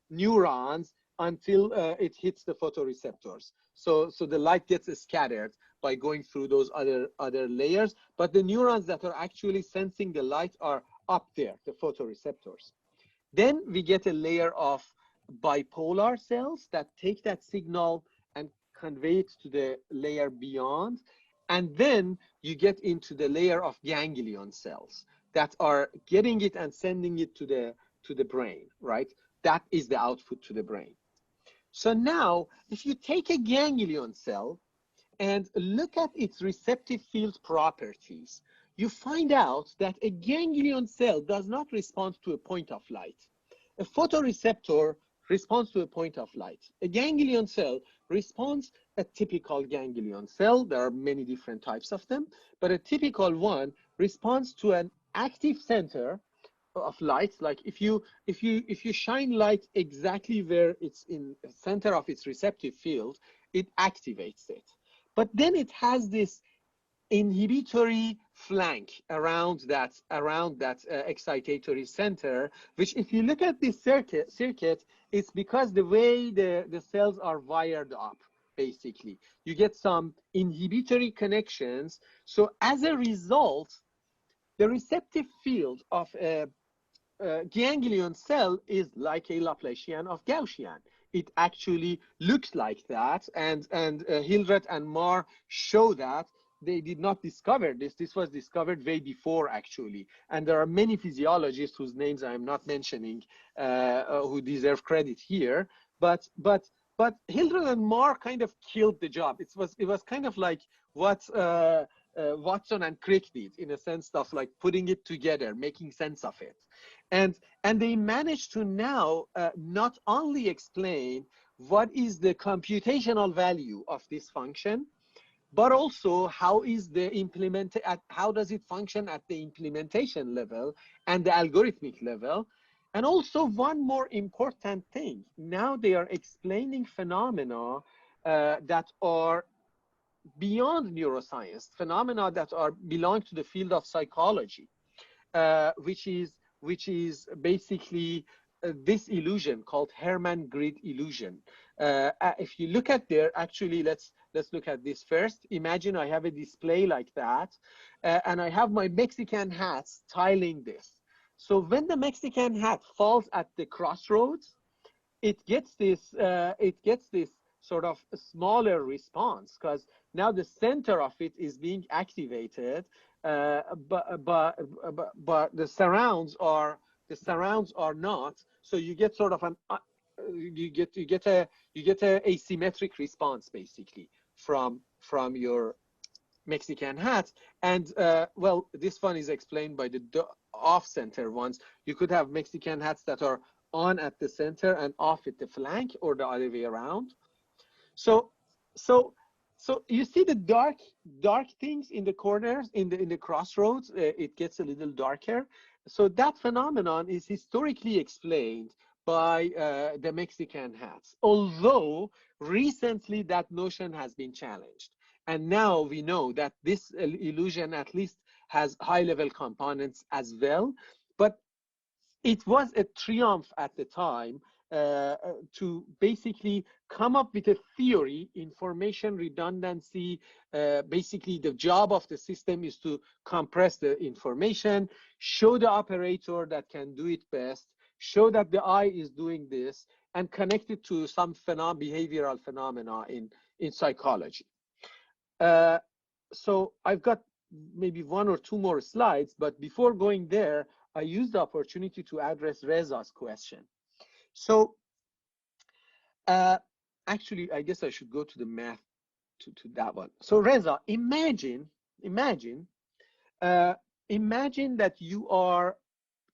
neurons until it hits the photoreceptors. So the light gets scattered by going through those other layers, but the neurons that are actually sensing the light are up there, the photoreceptors. Then we get a layer of bipolar cells that take that signal and convey it to the layer beyond. And then you get into the layer of ganglion cells that are getting it and sending it to the brain, right? That is the output to the brain. So now, if you take a ganglion cell and look at its receptive field properties, you find out that a ganglion cell does not respond to a point of light. A photoreceptor responds to a point of light. A ganglion cell responds, a typical ganglion cell, there are many different types of them, but a typical one responds to an active center of light. Like if you shine light exactly where it's in the center of its receptive field, it activates it. But then it has this inhibitory flank around that excitatory center, which if you look at this circuit, it's because the way the cells are wired up, basically. You get some inhibitory connections. So as a result, the receptive field of a ganglion cell is like a Laplacian of Gaussian. It actually looks like that, and Hildreth and Maher show that. They did not discover this. This was discovered way before, actually. And there are many physiologists whose names I am not mentioning who deserve credit here. But Hildreth and Maher kind of killed the job. It was kind of like what Watson and Crick did, in a sense of like putting it together, making sense of it. And they managed to now not only explain what is the computational value of this function, but also how does it function at the implementation level and the algorithmic level. And also one more important thing, now they are explaining phenomena that are beyond neuroscience, phenomena that belong to the field of psychology, which is basically this illusion called Hermann grid illusion. If you look at there, actually, let's look at this first. Imagine I have a display like that, and I have my Mexican hats tiling this. So when the Mexican hat falls at the crossroads, it gets this sort of a smaller response, because now the center of it is being activated, but the surrounds are not. So you get sort of an you get a asymmetric response basically from your Mexican hat. And well, this one is explained by the off-center ones. You could have Mexican hats that are on at the center and off at the flank, or the other way around. So you see the dark things in the corners, in the crossroads. It gets a little darker. So that phenomenon is historically explained by the Mexican hats, although recently that notion has been challenged. And now we know that this illusion at least has high-level components as well. But it was a triumph at the time to basically come up with a theory, information redundancy. Basically, the job of the system is to compress the information, show the operator that can do it best, show that the eye is doing this, and connect it to some behavioral phenomena in psychology. So I've got maybe one or two more slides, but before going there, I used the opportunity to address Reza's question. So actually, I guess I should go to the math, to that one. So Reza, imagine that you are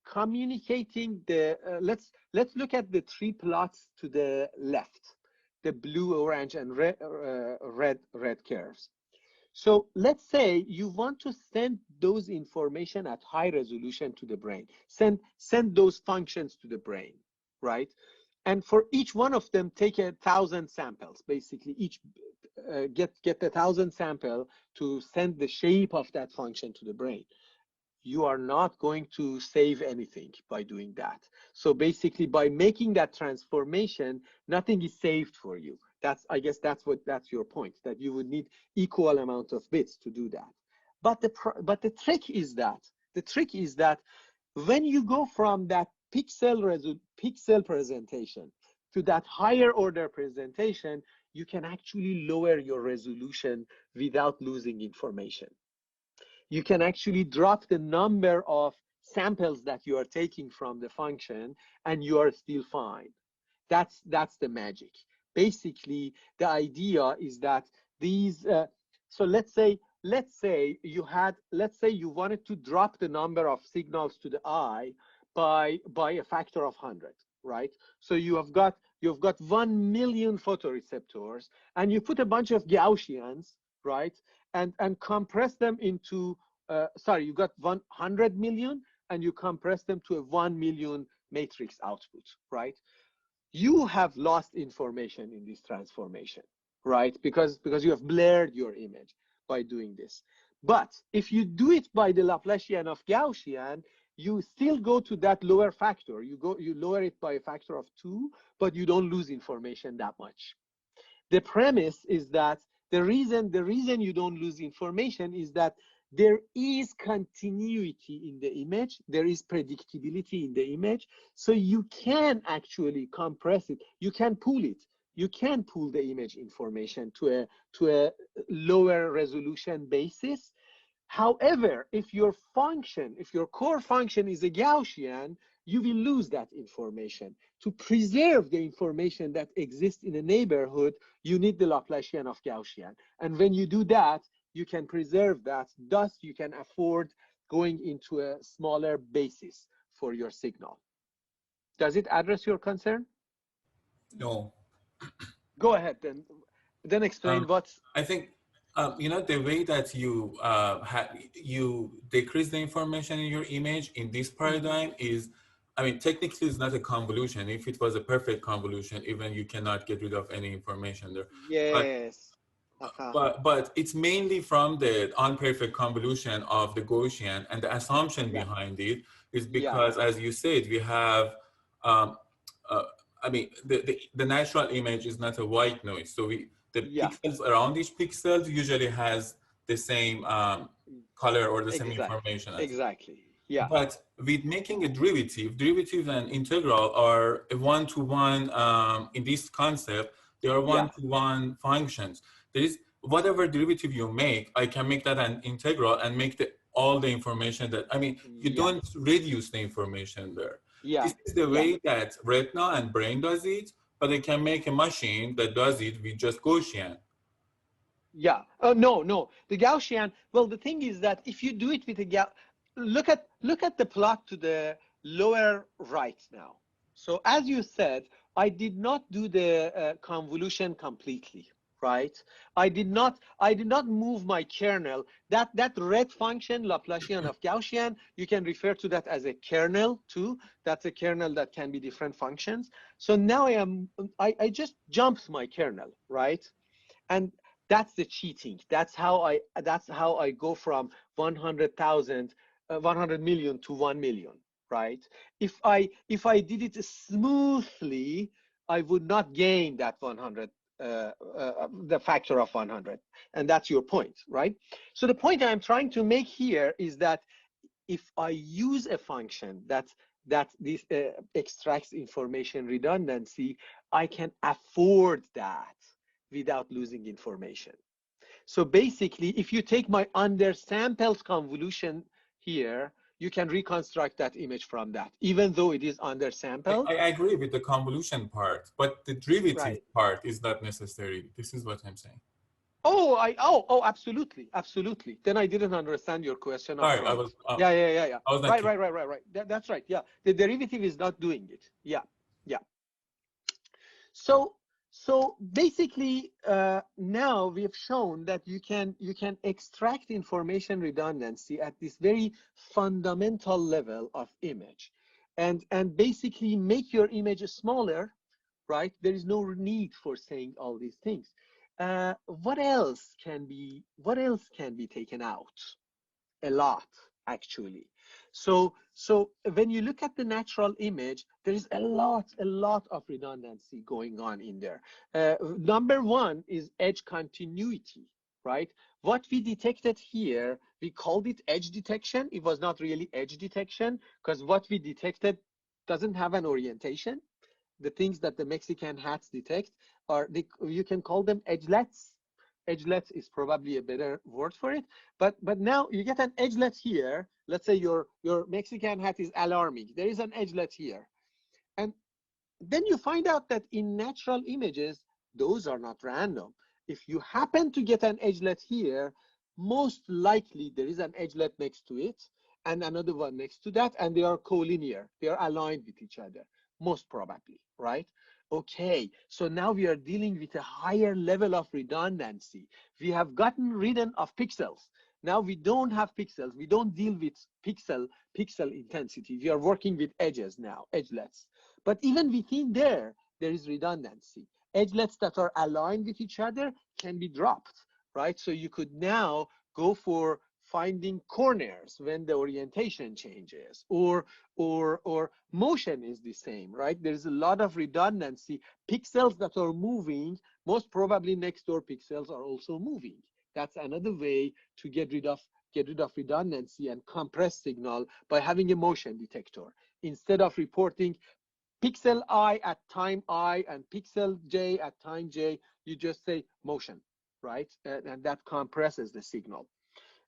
communicating the, let's look at the three plots to the left, the blue, orange, and red curves. So let's say you want to send those information at high resolution to the brain, send those functions to the brain, right? And for each one of them, take 1,000 samples. Basically, each get 1,000 sample to send the shape of that function to the brain. You are not going to save anything by doing that. So basically, by making that transformation, nothing is saved for you. I guess that's your point, that you would need equal amount of bits to do that. But the trick is that when you go from that pixel presentation to that higher order presentation, you can actually lower your resolution without losing information. You can actually drop the number of samples that you are taking from the function, and you are still fine. That's the magic. Basically, the idea is that these. So let's say you wanted to drop the number of signals to the eye by a factor of 100, right? So you've got 1 million photoreceptors, and you put a bunch of Gaussians, right, and compress them into. You got 100 million, and you compress them to a 1 million matrix output, right? You have lost information in this transformation, right? Because you have blurred your image by doing this. But if you do it by the Laplacian of Gaussian, you still go to that lower factor. You lower it by a factor of 2, but you don't lose information that much. The premise is that the reason you don't lose information is that there is continuity in the image, there is predictability in the image, so you can actually compress it, you can pull it, you can pull the image information to a lower resolution basis. However, if your core function is a Gaussian, you will lose that information. To preserve the information that exists in a neighborhood, you need the Laplacian of Gaussian. And when you do that, you can preserve that. Thus, you can afford going into a smaller basis for your signal. Does it address your concern? No. Go ahead then explain what's. I think the way that you decrease the information in your image in this paradigm is, I mean, technically it's not a convolution. If it was a perfect convolution, even you cannot get rid of any information there. Yes. but it's mainly from the unperfect convolution of the Gaussian, and the assumption behind it is because, as you said, we have, I mean, the natural image is not a white noise. So the pixels around each pixel usually has the same color or the same information. Exactly. Yeah. But with making a derivative and integral are a one-to-one, in this concept, they are one-to-one functions. There is whatever derivative you make, I can make that an integral and make all the information that, I mean, you don't reduce the information there. This is the way that Retina and Brain does it, but I can make a machine that does it with just Gaussian. Yeah. No. The Gaussian, well, the thing is that if you do it with a look at the plot to the lower right now. So as you said, I did not do the convolution completely, right? I did not move my kernel. That red function, Laplacian of Gaussian, you can refer to that as a kernel too. That's a kernel that can be different functions. So now I just jumped my kernel, right? And that's the cheating. That's how I go from 100 million to 1 million, right? If I did it smoothly, I would not gain that 100, the factor of 100. And that's your point, right? So the point I'm trying to make here is that if I use a function that this extracts information redundancy, I can afford that without losing information. So basically, if you take my undersampled convolution here, you can reconstruct that image from that, even though it is undersampled. I agree with the convolution part, but the derivative part is not necessary. This is what I'm saying. Oh, absolutely. Then I didn't understand your question. Sorry, I was. Yeah. Right. That's right. Yeah, the derivative is not doing it. Yeah. So basically, now we have shown that you can extract information redundancy at this very fundamental level of image, and basically make your image smaller, right? There is no need for saying all these things. What else can be taken out? A lot, actually. So when you look at the natural image, there is a lot of redundancy going on in there. Number one is edge continuity, right? What we detected here, we called it edge detection. It was not really edge detection because what we detected doesn't have an orientation. The things that the Mexican hats detect you can call them edgelets. Edgelet is probably a better word for it, but now you get an edgelet here. Let's say your Mexican hat is alarming. There is an edgelet here, and then you find out that in natural images, those are not random. If you happen to get an edgelet here, most likely there is an edgelet next to it and another one next to that, and they are collinear. They are aligned with each other, most probably, right? Okay, so now we are dealing with a higher level of redundancy. We have gotten rid of pixels. Now we don't have pixels. We don't deal with pixel intensity. We are working with edges now, edgelets. But even within there is redundancy. Edgelets that are aligned with each other can be dropped, right? So you could now go for finding corners when the orientation changes, or motion is the same, right? There's a lot of redundancy. Pixels that are moving, most probably next door pixels are also moving. That's another way to get rid of redundancy and compress signal by having a motion detector. Instead of reporting pixel I at time I and pixel J at time J, you just say motion, right? And that compresses the signal.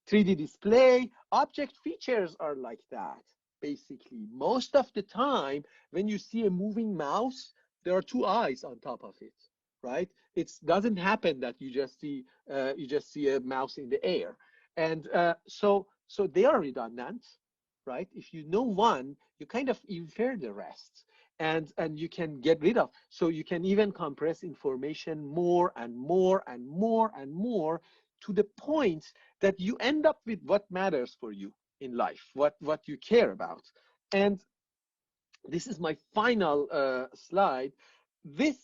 3D display, object features are like that. Basically, most of the time, when you see a moving mouse, there are two eyes on top of it, right? It doesn't happen that you just see a mouse in the air, and so they are redundant, right? If you know one, you kind of infer the rest, and you can get rid of. So you can even compress information more and more and more and more, to the point that you end up with what matters for you in life, what you care about. And this is my final slide. This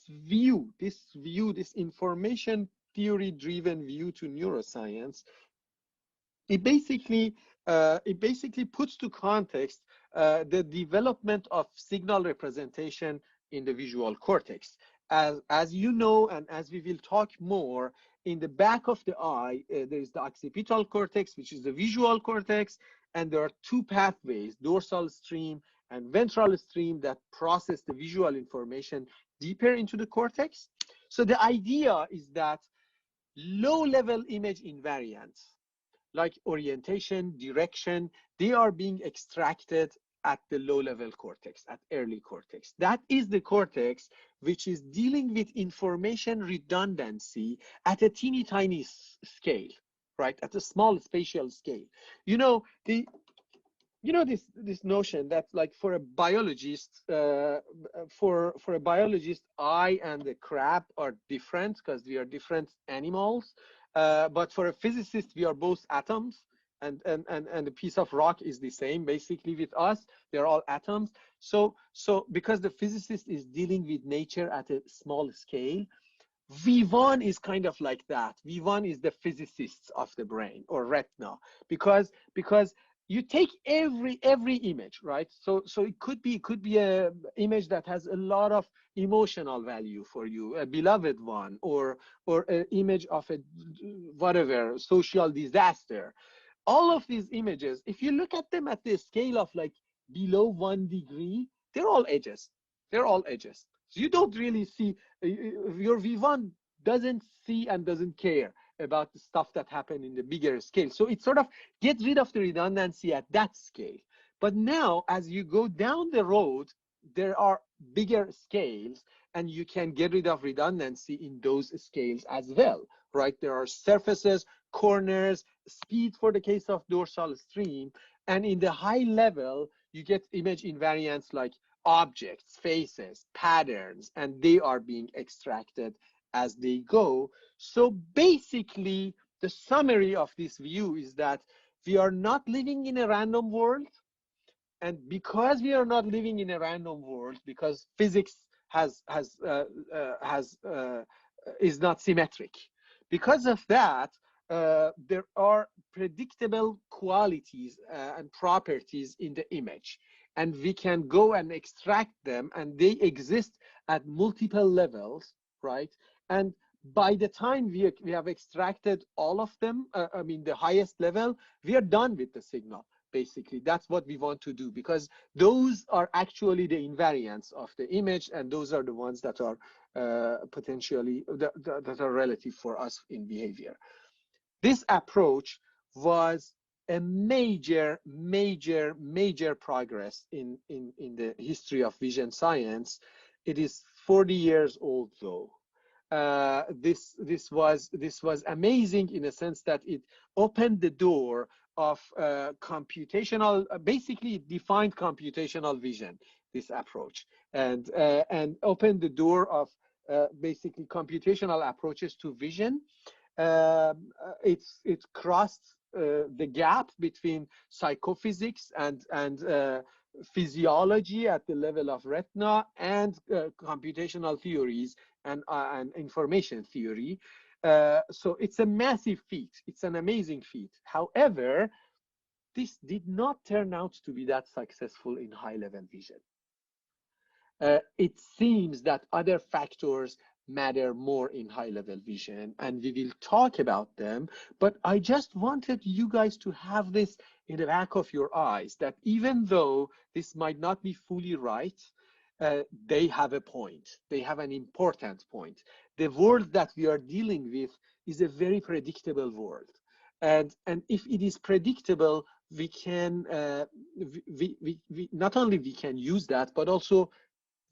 information theory-driven view to neuroscience, it basically puts to context the development of signal representation in the visual cortex. As you know, and as we will talk more, in the back of the eye, there is the occipital cortex, which is the visual cortex, and there are two pathways, dorsal stream and ventral stream, that process the visual information deeper into the cortex. So the idea is that low-level image invariants, like orientation, direction, they are being extracted at the low-level cortex, at early cortex. That is the cortex which is dealing with information redundancy at a teeny tiny scale, right? At a small spatial scale. You know, this notion that, like, for a biologist, I and the crab are different because we are different animals. But for a physicist, we are both atoms, and a piece of rock is the same basically with us. They're all atoms. So because the physicist is dealing with nature at a small scale, V1 is kind of like that. V1 is the physicists of the brain, or retina, because you take every image, right? So it could be a image that has a lot of emotional value for you, a beloved one, or an image of a whatever social disaster. All of these images, if you look at them at the scale of like below 1 degree, they're all edges. They're all edges. So you don't really see, your V1 doesn't see and doesn't care about the stuff that happened in the bigger scale. So it sort of gets rid of the redundancy at that scale. But now, as you go down the road, there are bigger scales, and you can get rid of redundancy in those scales as well, right? There are surfaces, corners, speed for the case of dorsal stream, and in the high level, you get image invariants like objects, faces, patterns, and they are being extracted as they go. So basically, the summary of this view is that we are not living in a random world. And because we are not living in a random world, because physics is not symmetric, because of that, there are predictable qualities and properties in the image, and we can go and extract them, and they exist at multiple levels, right? And by the time we have extracted all of them, I mean the highest level, we are done with the signal. Basically, that's what we want to do, because those are actually the invariants of the image, and those are the ones that are potentially that are relative for us in behavior. This approach was a major progress in the history of vision science. It is 40 years old though. This was amazing in a sense that it opened the door of computational, basically it defined computational vision, this approach, and opened the door of basically computational approaches to vision. It crossed the gap between psychophysics and physiology at the level of retina, and computational theories and information theory. So it's a massive feat. It's an amazing feat. However, this did not turn out to be that successful in high-level vision. It seems that other factors matter more in high-level vision, and we will talk about them. But I just wanted you guys to have this in the back of your eyes, that even though this might not be fully right, they have a point. They have an important point. The world that we are dealing with is a very predictable world. And if it is predictable, we can, we not only we can use that, but also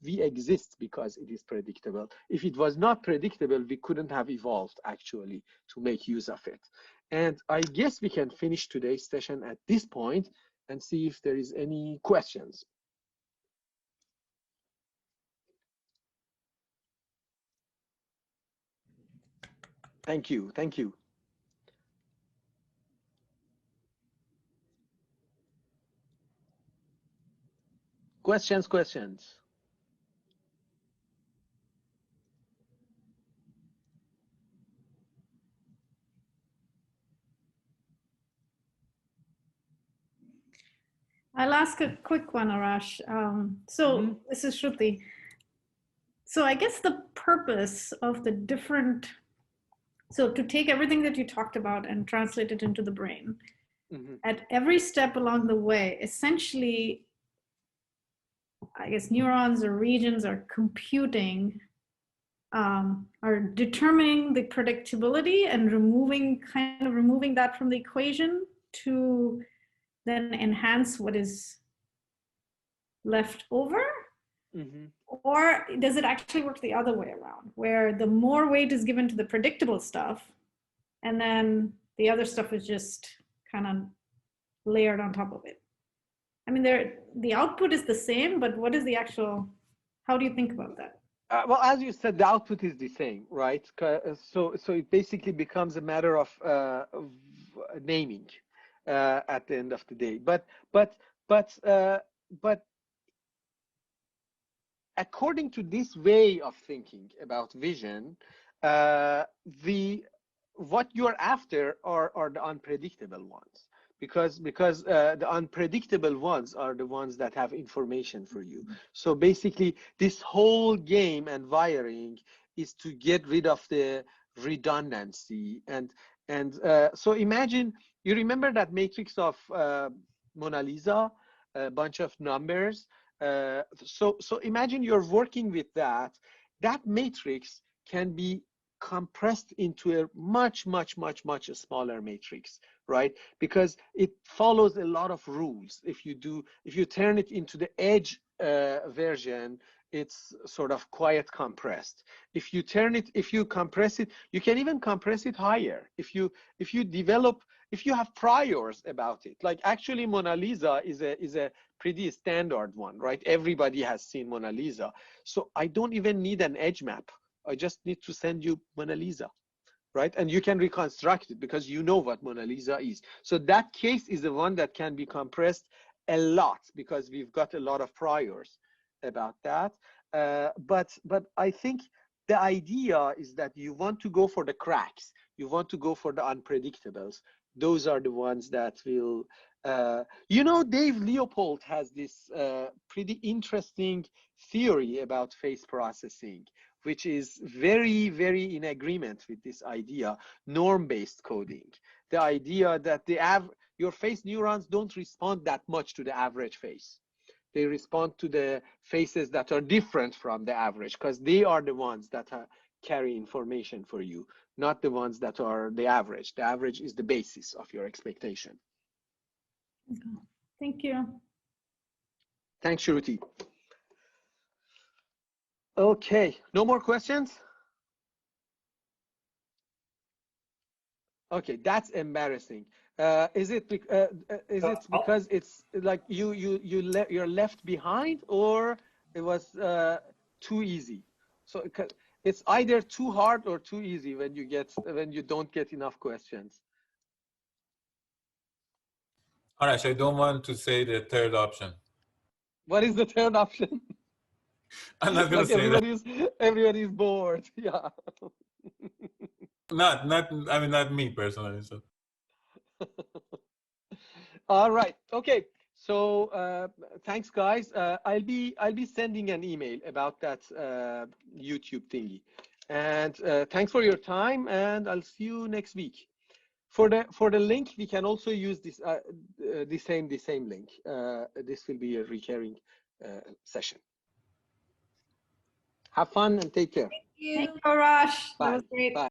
we exist because it is predictable. If it was not predictable, we couldn't have evolved actually to make use of it. And I guess we can finish today's session at this point and see if there is any questions. Thank you. Thank you. Questions. ask a quick one, Arash. So this is Shruti. So I guess the purpose of the different, so to take everything that you talked about and translate it into the brain, at every step along the way, essentially, I guess neurons or regions are computing, are determining the predictability and removing that from the equation to then enhance what is left over? Or does it actually work the other way around, where the more weight is given to the predictable stuff and then the other stuff is just kind of layered on top of it? I mean, the output is the same, but what is the actual, how do you think about that? Well, as you said, the output is the same, right? So it basically becomes a matter of naming at the end of the day. But according to this way of thinking about vision, what you're after are the unpredictable ones. Because the unpredictable ones are the ones that have information for you. So basically, this whole game and wiring is to get rid of the redundancy. And so imagine, you remember that matrix of Mona Lisa, a bunch of numbers. So imagine you're working with that. That matrix can be compressed into a much smaller matrix, right? Because it follows a lot of rules. If you turn it into the edge version, it's sort of quite compressed. If you compress it, you can even compress it higher. If you have priors about it, like actually Mona Lisa is a pretty standard one, right? Everybody has seen Mona Lisa. So I don't even need an edge map. I just need to send you Mona Lisa, right? And you can reconstruct it because you know what Mona Lisa is. So that case is the one that can be compressed a lot because we've got a lot of priors about that. But I think the idea is that you want to go for the cracks. You want to go for the unpredictables. Those are the ones that will, Dave Leopold has this pretty interesting theory about face processing, which is very, very in agreement with this idea, norm-based coding. The idea that your face neurons don't respond that much to the average face. They respond to the faces that are different from the average because they are the ones that carry information for you, not the ones that are the average. The average is the basis of your expectation. Thank you. Thanks, Shruti. Okay, no more questions? Okay, that's embarrassing. Is it because it's like you're left behind, or it was too easy? So it's either too hard or too easy when you don't get enough questions. Arash, I don't want to say the third option. What is the third option? I'm not going to say that. Everybody's bored. Yeah. Not me personally. So. All right. Okay. So thanks, guys. I'll be sending an email about that YouTube thingy. And thanks for your time. And I'll see you next week. For the link, we can also use this the same link. This will be a recurring session. Have fun and take care. Thank you, Arash. Bye. That was great. Bye.